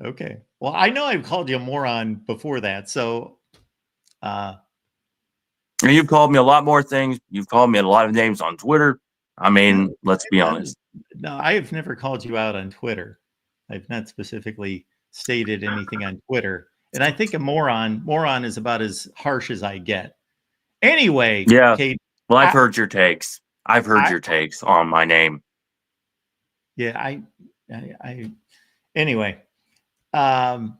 Okay. Well, I know I've called you a moron before that, so and you've called me a lot more things. You've called me a lot of names on Twitter. I mean, let's be honest. No, I have never called you out on Twitter. I've not specifically stated anything on Twitter. And I think a moron is about as harsh as I get. Anyway, yeah. Kate, well, I've heard your takes. I've heard your takes on my name. Yeah, anyway. One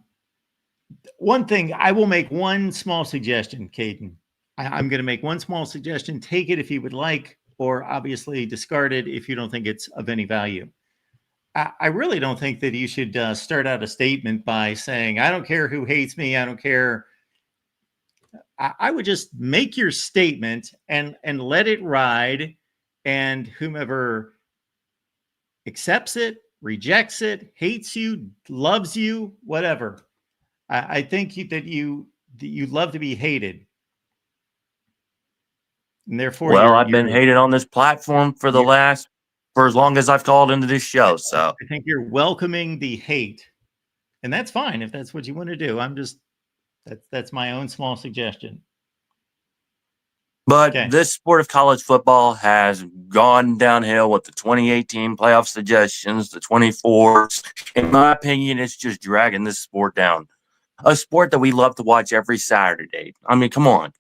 thing, I will make one small suggestion, Caden. I'm going to make one small suggestion. Take it if you would like, or obviously discard it if you don't think it's of any value. I really don't think that you should start out a statement by saying, I don't care who hates me. I don't care. I would just make your statement and let it ride, and whomever accepts it, rejects it, hates you, loves you, whatever. I think that you love to be hated. And therefore, Well, I've been hated on this platform for as long as I've called into this show. So I think you're welcoming the hate, and that's fine if that's what you want to do. That's my own small suggestion. But this sport of college football has gone downhill with the 2018 playoff suggestions, the 24s. In my opinion, it's just dragging this sport down. A sport that we love to watch every Saturday. I mean, come on.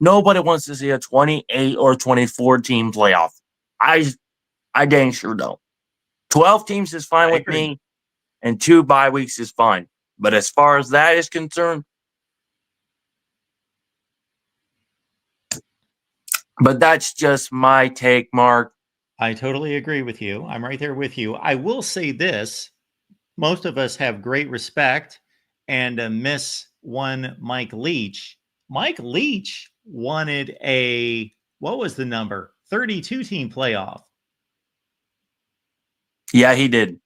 Nobody wants to see a 28 or 24 team playoff. I dang sure don't. 12 teams is fine with me, and 2 bye weeks is fine. But as far as that is concerned, but that's just my take, Mark. I totally agree with you. I'm right there with you. I will say this. Most of us have great respect and miss one Mike Leach. Mike Leach wanted what was the number? 32 team playoff. Yeah, he did.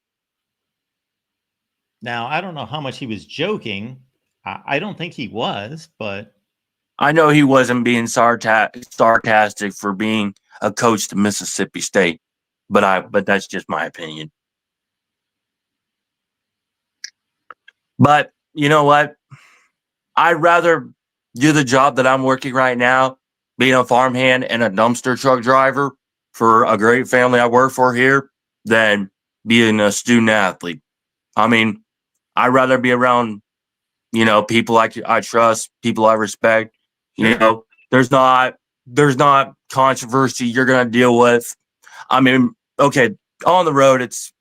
Now, I don't know how much he was joking. I don't think he was, but I know he wasn't being sarcastic for being a coach to Mississippi State, but that's just my opinion. But you know what? I'd rather do the job that I'm working right now, being a farmhand and a dumpster truck driver for a great family I work for here, than being a student athlete. I mean, I'd rather be around, people I trust, people I respect. There's not controversy you're gonna deal with. I mean, okay, on the road it's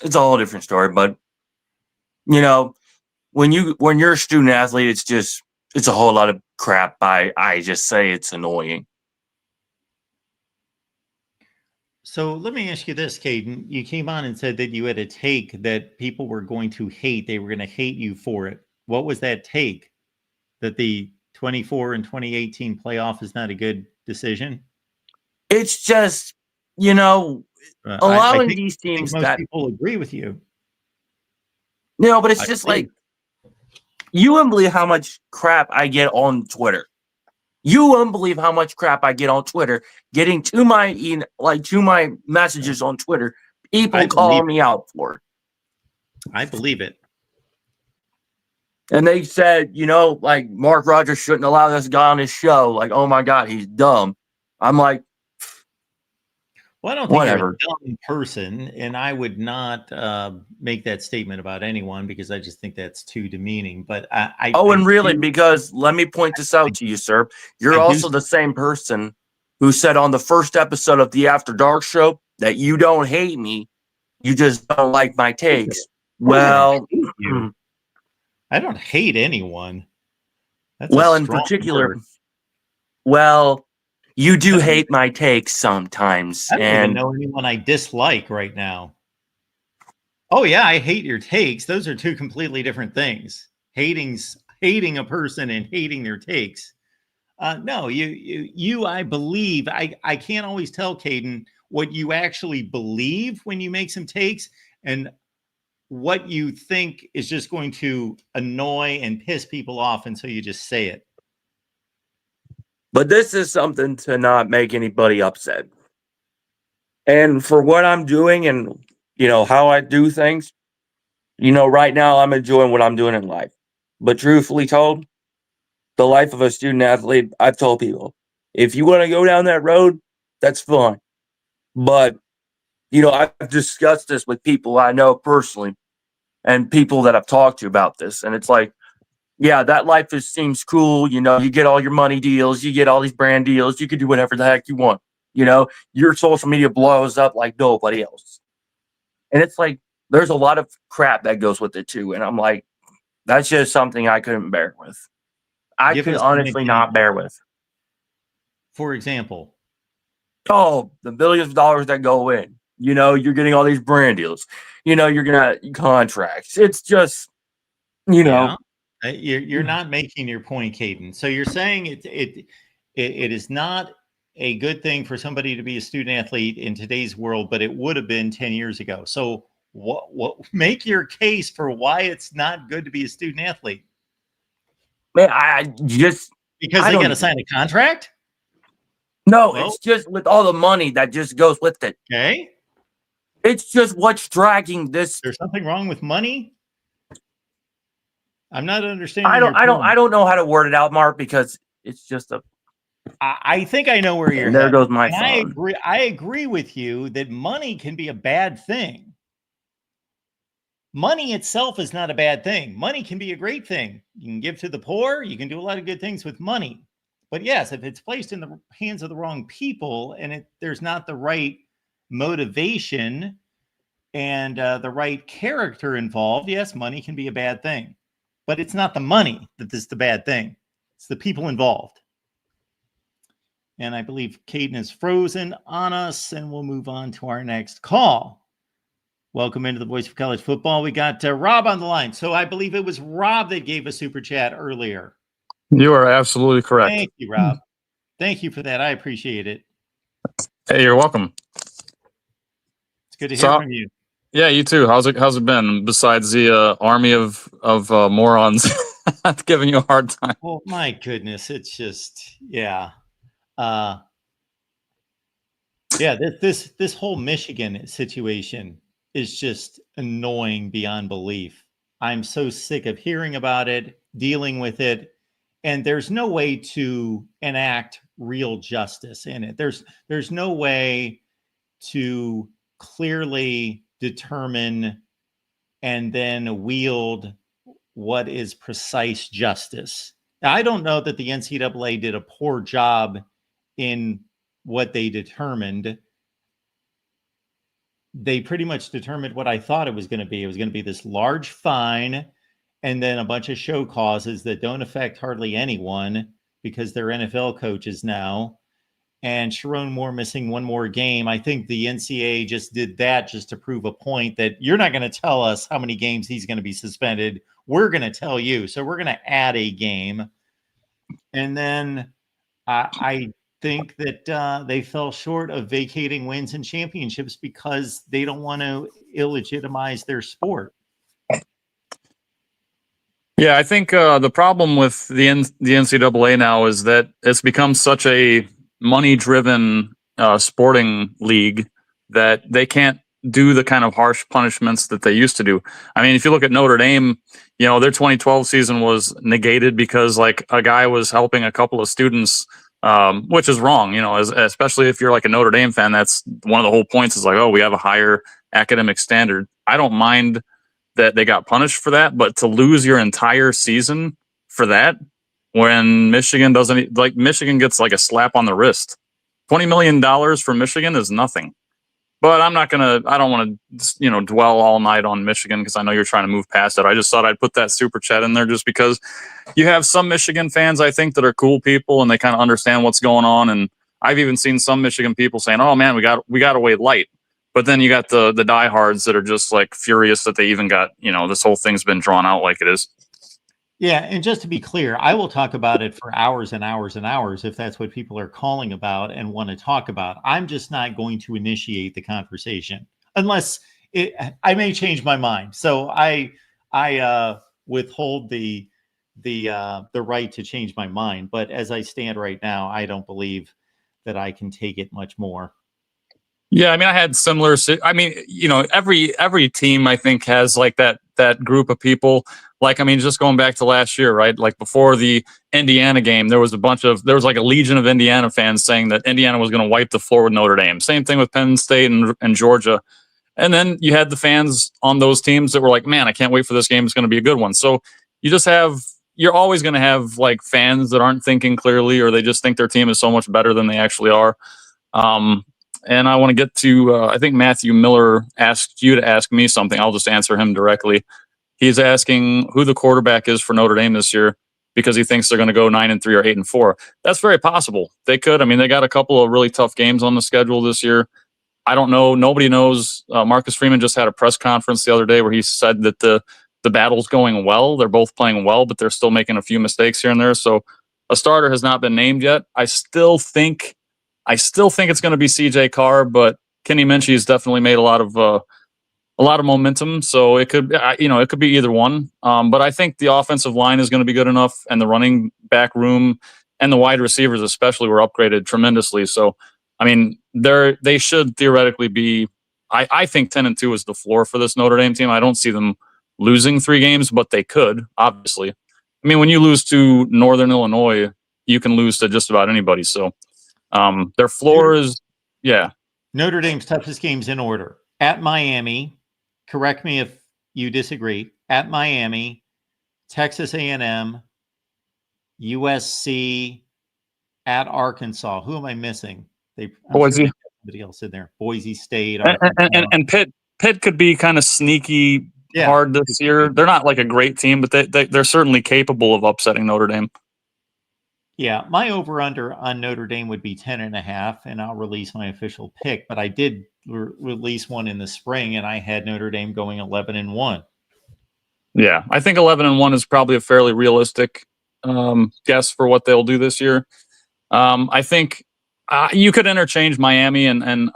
a whole different story, but when you're a student athlete, it's a whole lot of crap. I just say it's annoying. So let me ask you this, Caden. You came on and said that you had a take that people were going to hate. They were going to hate you for it. What was that take? That the 24 and 2018 playoff is not a good decision? It's just, allowing these teams most people agree with you. But it's just like, you wouldn't believe how much crap I get on Twitter. You wouldn't believe how much crap I get on Twitter, getting to my messages on Twitter, people calling me out for it. I believe it. And they said, like Mark Rogers shouldn't allow this guy on his show. Like, oh my God, he's dumb. I'm like, well, I don't think you're a dumb person, and I would not make that statement about anyone because I just think that's too demeaning. But because let me point this out to you, sir. You're also the same person who said on the first episode of the After Dark show that you don't hate me, you just don't like my takes. Well, I don't hate anyone. In particular, you do hate my takes sometimes. I don't even know anyone I dislike right now. Oh yeah, I hate your takes. Those are two completely different things. Hating a person and hating their takes. No, I believe I can't always tell, Caden, what you actually believe when you make some takes and what you think is just going to annoy and piss people off, and so you just say it. But this is something to not make anybody upset. And for what I'm doing and, how I do things, right now I'm enjoying what I'm doing in life. But truthfully told, the life of a student athlete, I've told people, if you want to go down that road, that's fine. But, I've discussed this with people I know personally and people that I've talked to about this. And it's like, yeah, that life seems cool. You get all your money deals, you get all these brand deals, you can do whatever the heck you want. Your social media blows up like nobody else. And it's like, there's a lot of crap that goes with it too. And I'm like, that's just something I couldn't bear with. I could honestly not bear with. for example? Oh, the billions of dollars that go in. You're getting all these brand deals. You're gonna contracts. It's just, Yeah, you're not making your point, Caden. So you're saying it is not a good thing for somebody to be a student athlete in today's world, but it would have been 10 years ago. So what make your case for why it's not good to be a student athlete? man, Because I they don't got to even- sign a contract? no, Well- it's just with all the money that just goes with it. Okay. It's just what's dragging this. There's something wrong with money? I'm not understanding. I your point. don't know how to word it out, Mark, because it's just a. I think I know where you're And there headed. goes my And phone. I agree with you that money can be a bad thing. Money itself is not a bad thing. Money can be a great thing. You can give to the poor. You can do a lot of good things with money. But yes, if it's placed in the hands of the wrong people and there's not the right motivation and the right character involved, yes, money can be a bad thing. But it's not the money that is the bad thing. It's the people involved. And I believe Caden is frozen on us, and we'll move on to our next call. Welcome into the Voice of College Football. We got Rob on the line. So I believe it was Rob that gave a super chat earlier. You are absolutely correct. Thank you, Rob. Thank you for that. I appreciate it. Hey, you're welcome. It's good to hear from you. Yeah, you too. How's it been? Besides the army of morons giving you a hard time. Well, my goodness, it's just this whole Michigan situation is just annoying beyond belief. I'm so sick of hearing about it, dealing with it, and there's no way to enact real justice in it. There's no way to clearly determine and then wield what is precise justice. Now, I don't know that the NCAA did a poor job in what they determined. They pretty much determined what I thought it was going to be. It was going to be this large fine and then a bunch of show causes that don't affect hardly anyone because they're NFL coaches now. And Sharon Moore missing one more game. I think the NCAA just did that just to prove a point that you're not going to tell us how many games he's going to be suspended. We're going to tell you. So we're going to add a game. And then I think that they fell short of vacating wins and championships because they don't want to illegitimize their sport. Yeah, I think the problem with the NCAA now is that it's become such a money-driven sporting league that they can't do the kind of harsh punishments that they used to do. I mean, if you look at Notre Dame, their 2012 season was negated because like a guy was helping a couple of students, which is wrong, especially if you're like a Notre Dame fan. That's one of the whole points is like, oh, we have a higher academic standard. I don't mind that they got punished for that, but to lose your entire season for that, when Michigan doesn't, like Michigan gets like a slap on the wrist. $20 million for Michigan is nothing. But I don't want to, dwell all night on Michigan because I know you're trying to move past it. I just thought I'd put that super chat in there just because you have some Michigan fans, I think, that are cool people and they kind of understand what's going on. And I've even seen some Michigan people saying, oh man, we got to wait light. But then you got the diehards that are just like furious that they even got, this whole thing's been drawn out like it is. Yeah, and just to be clear, I will talk about it for hours and hours and hours if that's what people are calling about and want to talk about. I'm just not going to initiate the conversation unless I may change my mind. So I withhold the right to change my mind. But as I stand right now, I don't believe that I can take it much more. Yeah, I mean, I had similar. I mean, every team I think has like that group of people. Like, I mean, just going back to last year, right? Like before the Indiana game, there was like a legion of Indiana fans saying that Indiana was going to wipe the floor with Notre Dame. Same thing with Penn State and Georgia. And then you had the fans on those teams that were like, man, I can't wait for this game. It's going to be a good one. So you're always going to have like fans that aren't thinking clearly, or they just think their team is so much better than they actually are. And I want to get to, I think Matthew Miller asked you to ask me something. I'll just answer him directly. He's asking who the quarterback is for Notre Dame this year. because he thinks they're going to go 9-3 or 8-4. That's very possible. They could. I mean, they got a couple of really tough games on the schedule this year. I don't know. Nobody knows. Marcus Freeman just had a press conference the other day where he said that the battle's going well. They're both playing well, but they're still making a few mistakes here and there. So a starter has not been named yet. I still think it's going to be CJ Carr, but Kenny Minchey's definitely made a lot of momentum. So it could, it could be either one. But I think the offensive line is going to be good enough, and the running back room and the wide receivers especially were upgraded tremendously. So, I mean, they should theoretically be. I think 10-2 is the floor for this Notre Dame team. I don't see them losing 3 games, but they could, obviously. I mean, when you lose to Northern Illinois, you can lose to just about anybody. So their floor is, yeah. Notre Dame's toughest games in order: at Miami. Correct me if you disagree. At Miami, Texas A&M, USC, at Arkansas. Who am I missing? Boise. Somebody else in there. Boise State. And Pitt could be kind of sneaky hard this year. They're not like a great team, but they're certainly capable of upsetting Notre Dame. Yeah, my over-under on Notre Dame would be 10.5, and I'll release my official pick. But I did release one in the spring, and I had Notre Dame going 11-1. Yeah, I think 11-1 is probably a fairly realistic guess for what they'll do this year. I think you could interchange Miami and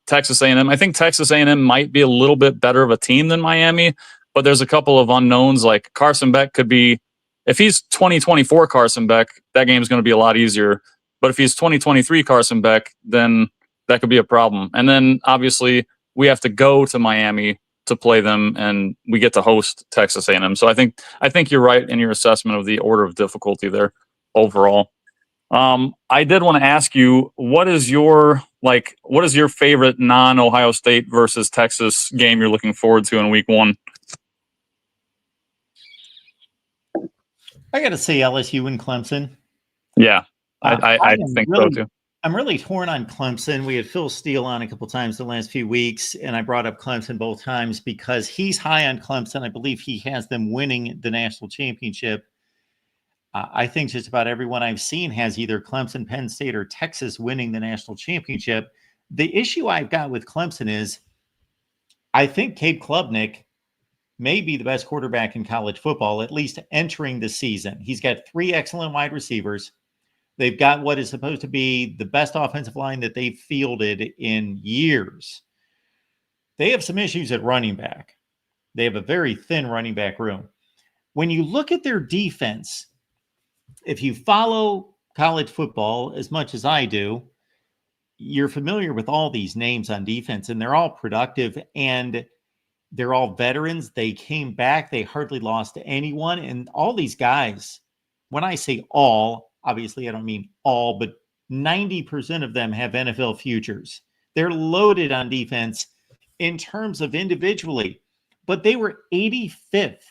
Texas A&M. I think Texas A&M might be a little bit better of a team than Miami, but there's a couple of unknowns. Like Carson Beck could be, if he's 2024 Carson Beck, that game's going to be a lot easier. But if he's 2023 Carson Beck, then that could be a problem. And then obviously we have to go to Miami to play them, and we get to host Texas A&M. So I think you're right in your assessment of the order of difficulty there overall. I did want to ask you, what is your favorite non-Ohio State versus Texas game you're looking forward to in week 1? I got to say LSU and Clemson. Yeah, I think so too. I'm really torn on Clemson. We had Phil Steele on a couple times the last few weeks, and I brought up Clemson both times because he's high on Clemson. I believe he has them winning the national championship. I think just about everyone I've seen has either Clemson, Penn State, or Texas winning the national championship. The issue I've got with Clemson is I think Cade Klubnik may be the best quarterback in college football, at least entering the season. He's got 3 excellent wide receivers. They've got what is supposed to be the best offensive line that they've fielded in years. They have some issues at running back. They have a very thin running back room. When you look at their defense, if you follow college football as much as I do, you're familiar with all these names on defense, and they're all productive, and they're all veterans. They came back. They hardly lost to anyone. And all these guys, when I say all, obviously I don't mean all, but 90% of them have NFL futures. They're loaded on defense in terms of individually, but they were 85th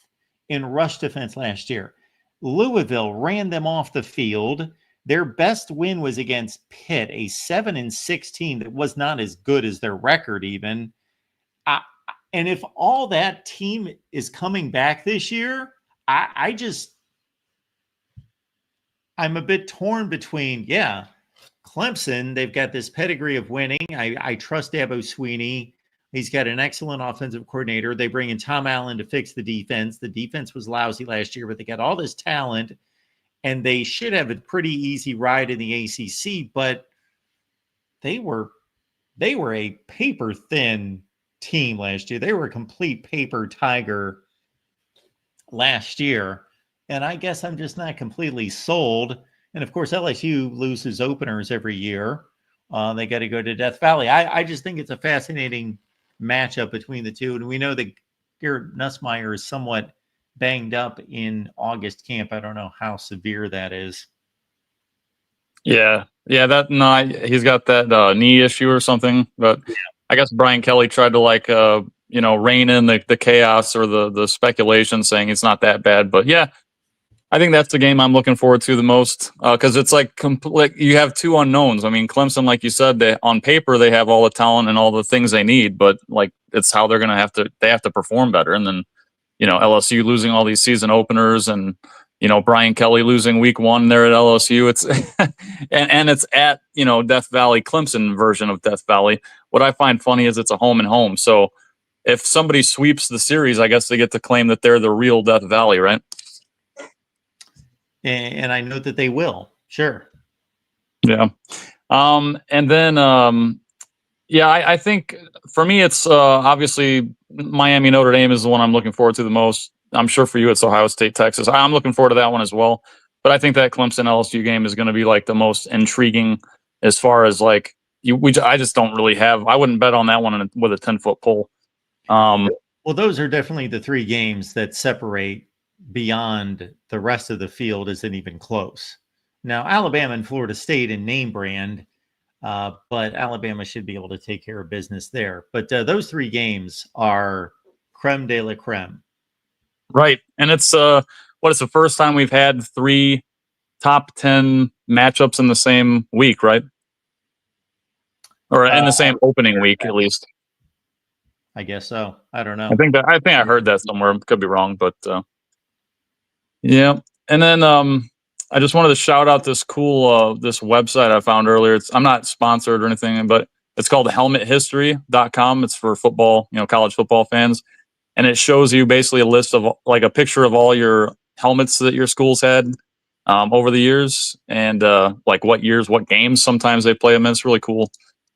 in rush defense last year. Louisville ran them off the field. Their best win was against Pitt, a 7-6 team that was not as good as their record even. And if all that team is coming back this year, I'm a bit torn between, Clemson, they've got this pedigree of winning. I trust Dabo Swinney. He's got an excellent offensive coordinator. They bring in Tom Allen to fix the defense. The defense was lousy last year, but they got all this talent, and they should have a pretty easy ride in the ACC, but they were a paper-thin team last year. They were a complete paper tiger last year, and I guess I'm just not completely sold. And, of course, LSU loses openers every year. They got to go to Death Valley. I just think it's a fascinating matchup between the two. And we know that Garrett Nussmeier is somewhat banged up in August camp. I don't know how severe that is. Yeah, he's got that knee issue or something. But I guess Brian Kelly tried to rein in the chaos or the speculation, saying it's not that bad. But yeah, I think that's the game I'm looking forward to the most because it's like you have 2 unknowns. I mean, Clemson, like you said, on paper they have all the talent and all the things they need, but like it's how they're going to have to perform better. And then LSU losing all these season openers, and Brian Kelly losing week 1 there at LSU. It's and it's at Death Valley, Clemson version of Death Valley. What I find funny is it's a home and home. So if somebody sweeps the series, I guess they get to claim that they're the real Death Valley, right? And I know that they will. Sure. Yeah. And then I think for me it's obviously Miami Notre Dame is the one I'm looking forward to the most. I'm sure for you it's Ohio State Texas. I'm looking forward to that one as well. But I think that Clemson LSU game is going to be like the most intriguing as far as like I just don't really have. I wouldn't bet on that one with a 10-foot pole. Well, those are definitely the 3 games that separate beyond the rest of the field isn't even close. Now, Alabama and Florida State in name brand, but Alabama should be able to take care of business there. But those 3 games are creme de la creme. Right. And it's it's the first time we've had 3 top 10 matchups in the same week, right? Or in the same opening week, at least. I guess so. I don't know. I think I heard that somewhere. Could be wrong, but yeah. And then I just wanted to shout out this cool this website I found earlier. I'm not sponsored or anything, but it's called helmethistory.com. It's for football, college football fans. And it shows you basically a list of like a picture of all your helmets that your schools had over the years and like what years, what games sometimes they play them in. It's really cool.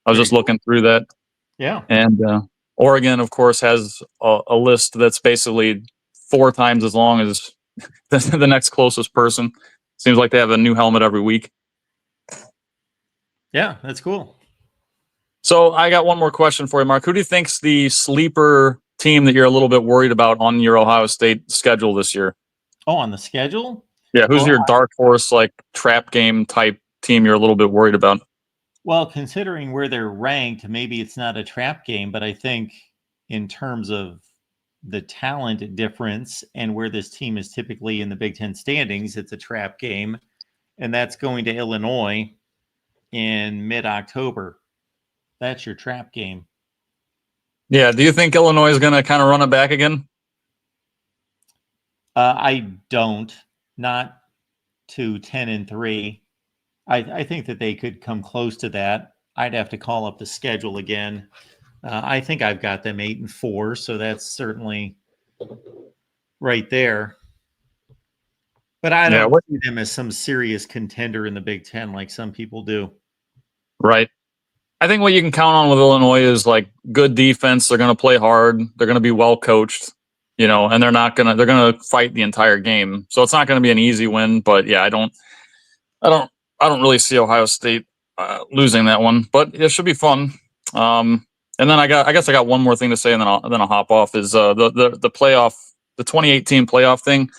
I was just looking through that. Yeah. And Oregon, of course, has a list that's basically 4 times as long as the next closest person. Seems like they have a new helmet every week. Yeah, that's cool. So I got one more question for you, Mark. Who do you think's the sleeper team that you're a little bit worried about on your Ohio State schedule this year? Oh, on the schedule? Yeah, who's your dark horse, like trap game type team you're a little bit worried about? Well, considering where they're ranked, maybe it's not a trap game, but I think in terms of the talent difference and where this team is typically in the Big Ten standings, it's a trap game. And that's going to Illinois in mid-October. That's your trap game. Yeah. Do you think Illinois is going to kind of run it back again? I don't. Not to 10-3. I think that they could come close to that. I'd have to call up the schedule again. I think I've got them 8-4, so that's certainly right there. But I don't see them as some serious contender in the Big Ten like some people do. Right. I think what you can count on with Illinois is like good defense. They're going to play hard. They're going to be well coached, and they're going to fight the entire game. So it's not going to be an easy win, but yeah, I don't really see Ohio State losing that one, but it should be fun. And then I guess I got one more thing to say, and then I'll hop off. Is the playoff, the 2018 playoff thing?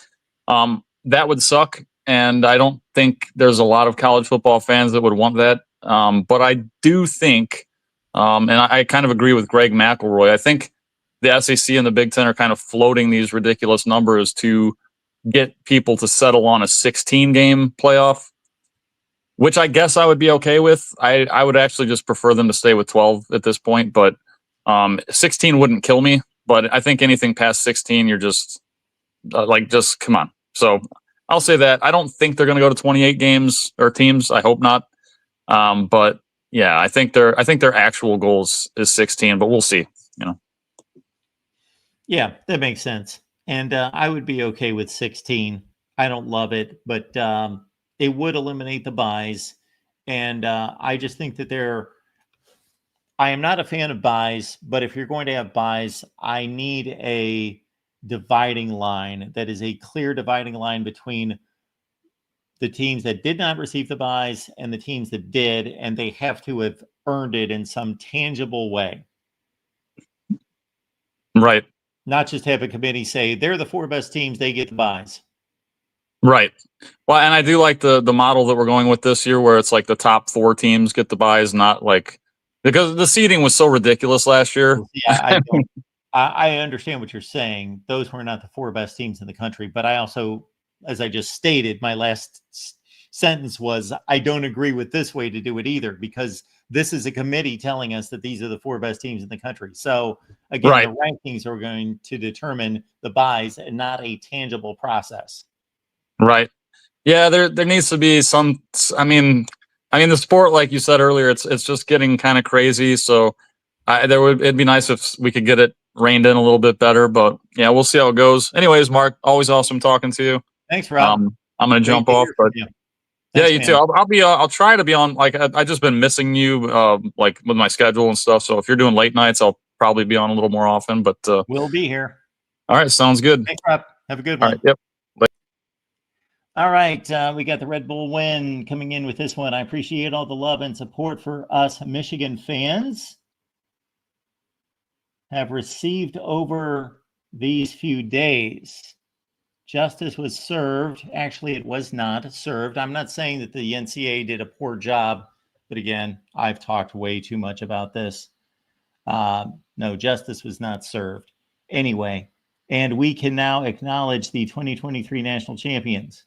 That would suck, and I don't think there's a lot of college football fans that would want that. But I do think, and I kind of agree with Greg McElroy. I think the SEC and the Big Ten are kind of floating these ridiculous numbers to get people to settle on a 16-game playoff, which I guess I would be okay with. I would actually just prefer them to stay with 12 at this point, but 16 wouldn't kill me. But I think anything past 16, you're just just come on. So I'll say that. I don't think they're going to go to 28 games or teams. I hope not. But yeah, I think their actual goals is 16, but we'll see. Yeah, that makes sense. And I would be okay with 16. I don't love it, but it would eliminate the buys. And I just think that I am not a fan of buys, but if you're going to have buys, I need a dividing line that is a clear dividing line between the teams that did not receive the buys and the teams that did, and they have to have earned it in some tangible way. Right. Not just have a committee say they're the 4 best teams, they get the buys. Right. Well, and I do like the model that we're going with this year, where it's like the top 4 teams get the buys, not like because the seeding was so ridiculous last year. Yeah, I understand what you're saying. Those were not the 4 best teams in the country, but I also, as I just stated, my last sentence was I don't agree with this way to do it either, because this is a committee telling us that these are the 4 best teams in the country. So again, Right. The rankings are going to determine the buys and not a tangible process. Right. Yeah, there needs to be some. The sport, like you said earlier, it's just getting kind of crazy. So it'd be nice if we could get it reined in a little bit better. But yeah, we'll see how it goes. Anyways, Mark, always awesome talking to you. Thanks, Rob. I'm gonna Great jump to off, hear from but you. yeah, Thanks, you man. too. I'll be. I'll try to be on. Like I just been missing you, like with my schedule and stuff. So if you're doing late nights, I'll probably be on a little more often. But We'll be here. all right, sounds good. Thanks, Rob. Have a good All one. right, yep. All right, we got the Red Bull win coming in with this one. I appreciate all the love and support for us Michigan fans have received over these few days. Justice was served. Actually, it was not served. I'm not saying that the NCAA did a poor job, but again, I've talked way too much about this. No, justice was not served. Anyway, and we can now acknowledge the 2023 national champions.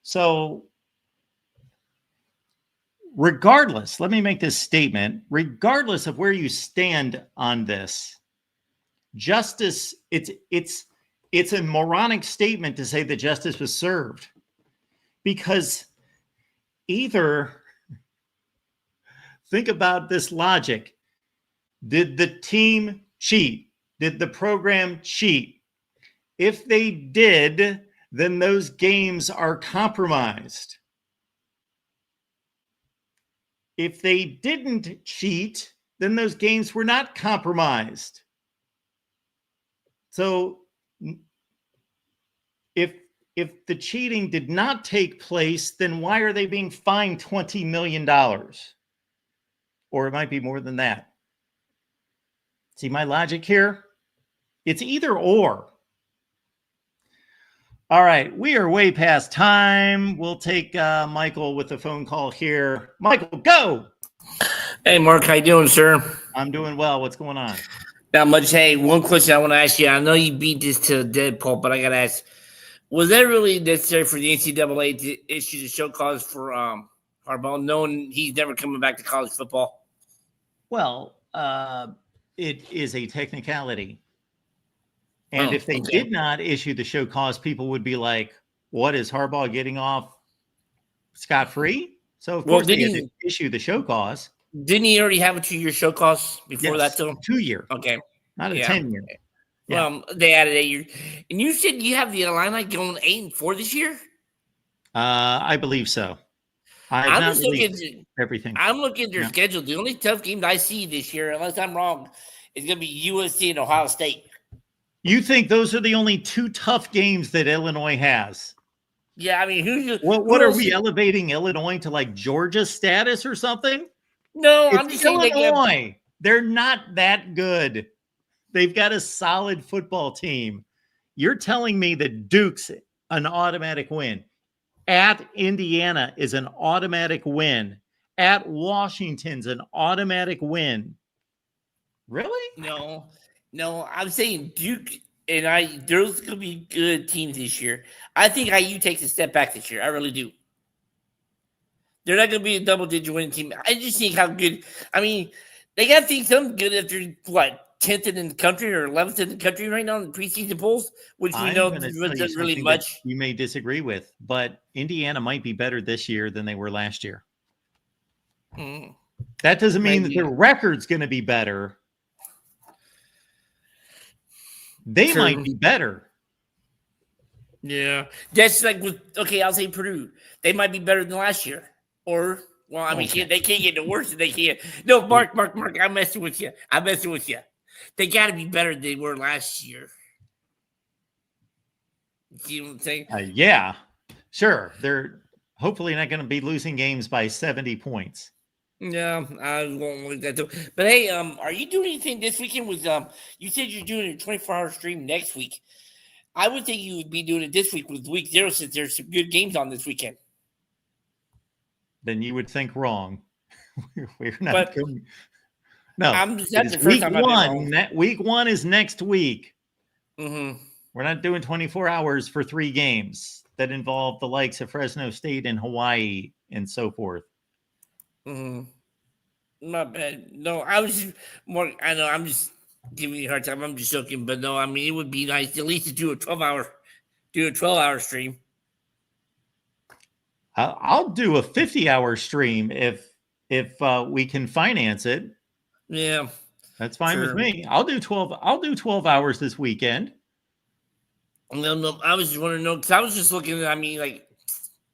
So regardless, let me make this statement, regardless of where you stand on this, justice, it's a moronic statement to say that justice was served, because either, think about this logic, did the team cheat? Did the program cheat? If they did, then those games are compromised. If they didn't cheat, then those games were not compromised. So if the cheating did not take place, then why are they being fined $20 million? Or it might be more than that. See my logic here? It's either or. All right, we are way past time. We'll take Michael with the phone call here. Michael, go. Hey, Mark, how you doing, sir? I'm doing well. What's going on? Not much. Hey, one question I want to ask you. I know you beat this to a dead pulp, but I got to ask, was that really necessary for the NCAA to issue the show cause for Harbaugh, knowing he's never coming back to college football? Well, it is a technicality. And if they did not issue the show cause, people would be like, what, is Harbaugh getting off scot-free? So, of course, they had to issue the show cause. Didn't he already have a 2-year show cause before that, too? 2-year. Okay. Not a 10-year. Yeah. Well, they added 8 years. And you said you have the Illini going 8-4 this year? I believe so. I'm just looking at everything. I'm looking at their schedule. The only tough game I see this year, unless I'm wrong, is going to be USC and Ohio State. You think those are the only 2 tough games that Illinois has? Yeah, I mean, what are we elevating Illinois to, like, Georgia status or something? No, I'm just saying Illinois. They're not that good. They've got a solid football team. You're telling me that Duke's an automatic win. At Indiana is an automatic win. At Washington's an automatic win. Really? No, I'm saying Duke and there's going to be good teams this year. I think IU takes a step back this year. I really do. They're not going to be a double-digit winning team. I just think how good. I mean, they got to think something good if they're, 10th in the country or 11th in the country right now in the preseason polls, which we know isn't really much. You may disagree with, but Indiana might be better this year than they were last year. That doesn't mean that their record's going to be better. They might be better. Yeah. That's like I'll say Purdue. They might be better than last year. Or, well, I mean, they can't get no worse than they can. No, Mark, I'm messing with you. They got to be better than they were last year. See what I'm saying? Yeah, sure. They're hopefully not going to be losing games by 70 points. No, I won't like that too. But hey, are you doing anything this weekend? You said you're doing a 24-hour stream next week. I would think you would be doing it this week with week 0 since there's some good games on this weekend. Then you would think wrong. We're not going. No, that's the first time week 1 is next week. Mm-hmm. We're not doing 24 hours for 3 games that involve the likes of Fresno State and Hawaii and so forth. Not bad. No, I was just more. I know I'm just giving you a hard time. I'm just joking, but no, I mean it would be nice at least to do a 12-hour stream. I'll do a 50-hour stream if we can finance it. Yeah, That's fine with sure. me. I'll do 12 hours this weekend. No, I was just wondering, because I was just looking. I mean, like,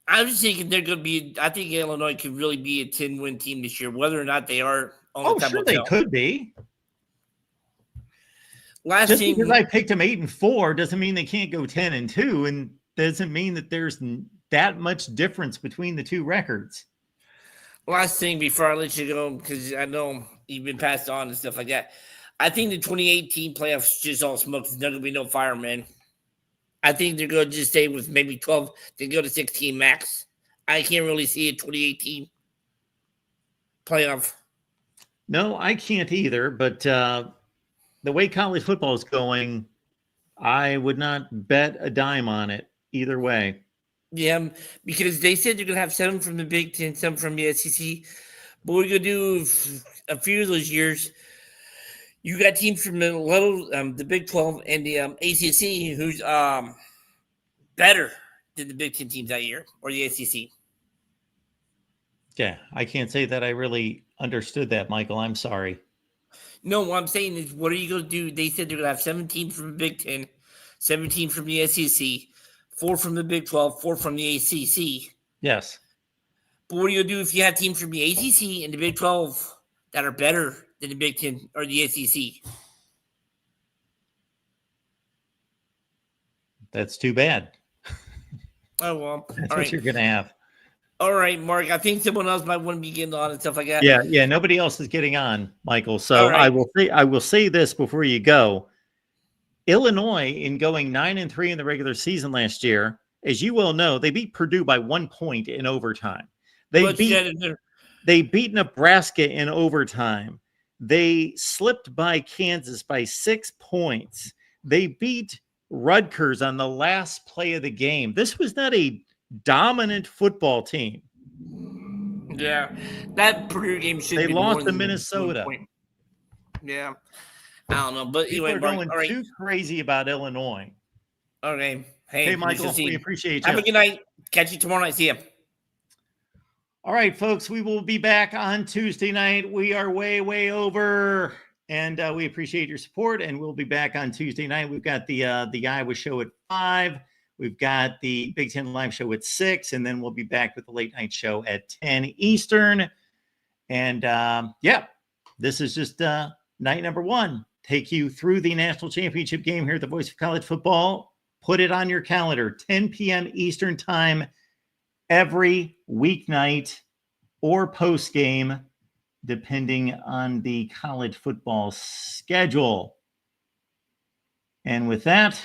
I was thinking they're going to be. I think Illinois could really be a 10-win team this year. Whether or not they are, Oh, sure, they could be. Last Just thing, because I picked them 8-4 doesn't mean they can't go 10-2, and doesn't mean that there's that much difference between the two records. last thing before I let you go, because I know you've been passed on and stuff like that. I think the 2018 playoffs just all smoke. There's not going to be no fire, man. I think they're going to just stay with maybe 12. They go to 16 max. I can't really see a 2018 playoff. No, I can't either. But the way college football is going, I would not bet a dime on it either way. Yeah, because they said they're going to have 7 from the Big Ten, 7 from the SEC. But we're going to do a few of those years. You got teams from the Big 12 and the ACC who's better than the Big Ten teams that year, or the SEC. Yeah, I can't say that I really understood that, Michael. I'm sorry. No, what I'm saying is, what are you going to do? They said they're going to have 17 from the Big 10, 17 from the SEC, 4 from the Big 12, 4 from the ACC. Yes. But what are you going to do if you have teams from the ACC and the Big 12 that are better than the Big 10 or the SEC? That's too bad. Oh, well. That's all what right. you're going to have. All right, Mark. I think someone else might want to be getting on and stuff like that. Yeah. Nobody else is getting on, Michael. So right. I will say this before you go. Illinois, in going 9-3 in the regular season last year, as you well know, they beat Purdue by 1 point in overtime. They beat Nebraska in overtime. They slipped by Kansas by 6 points. They beat Rutgers on the last play of the game. This was not a dominant football team. Yeah, that Purdue game should. They be lost more to than Minnesota. 1 point. Yeah, I don't know, but People anyway, are Mark, going too crazy about Illinois. Okay, hey, Michael, we appreciate you. Have a good night. Catch you tomorrow night. See ya. All right, folks, we will be back on Tuesday night. We are way over, and we appreciate your support. And we'll be back on Tuesday night. We've got the Iowa show at 5. We've got the Big Ten Live show at 6, and then we'll be back with the late night show at 10 Eastern. And this is just night number 1. Take you through the national championship game here at the Voice of College Football. Put it on your calendar, 10 p.m. Eastern time, every weeknight or post game, depending on the college football schedule. And with that,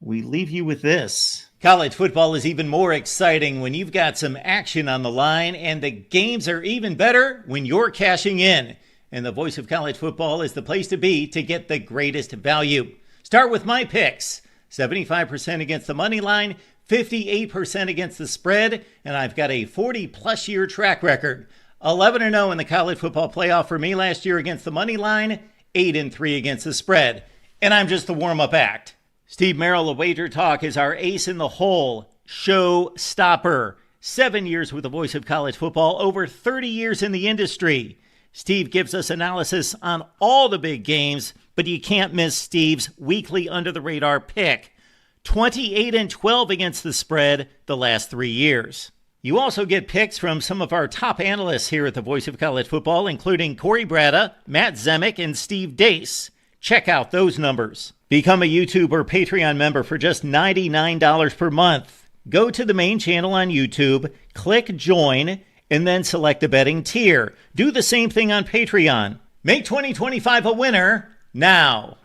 we leave you with this. College football is even more exciting when you've got some action on the line, and the games are even better when you're cashing in. And the Voice of College Football is the place to be to get the greatest value. Start with my picks. 75% against the money line, 58% against the spread, and I've got a 40-plus year track record. 11-0 in the college football playoff for me last year against the money line, 8-3 against the spread. And I'm just the warm-up act. Steve Merrill of Wager Talk is our ace in the hole, show stopper. 7 years with the Voice of College Football, over 30 years in the industry. Steve gives us analysis on all the big games, but you can't miss Steve's weekly under-the-radar pick. 28-12 against the spread the last 3 years. You also get picks from some of our top analysts here at the Voice of College Football, including Corey Bratta, Matt Zemek, and Steve Dace. Check out those numbers. Become a YouTube or Patreon member for just $99 per month. Go to the main channel on YouTube, click join, and then select a betting tier. Do the same thing on Patreon. Make 2025 a winner now.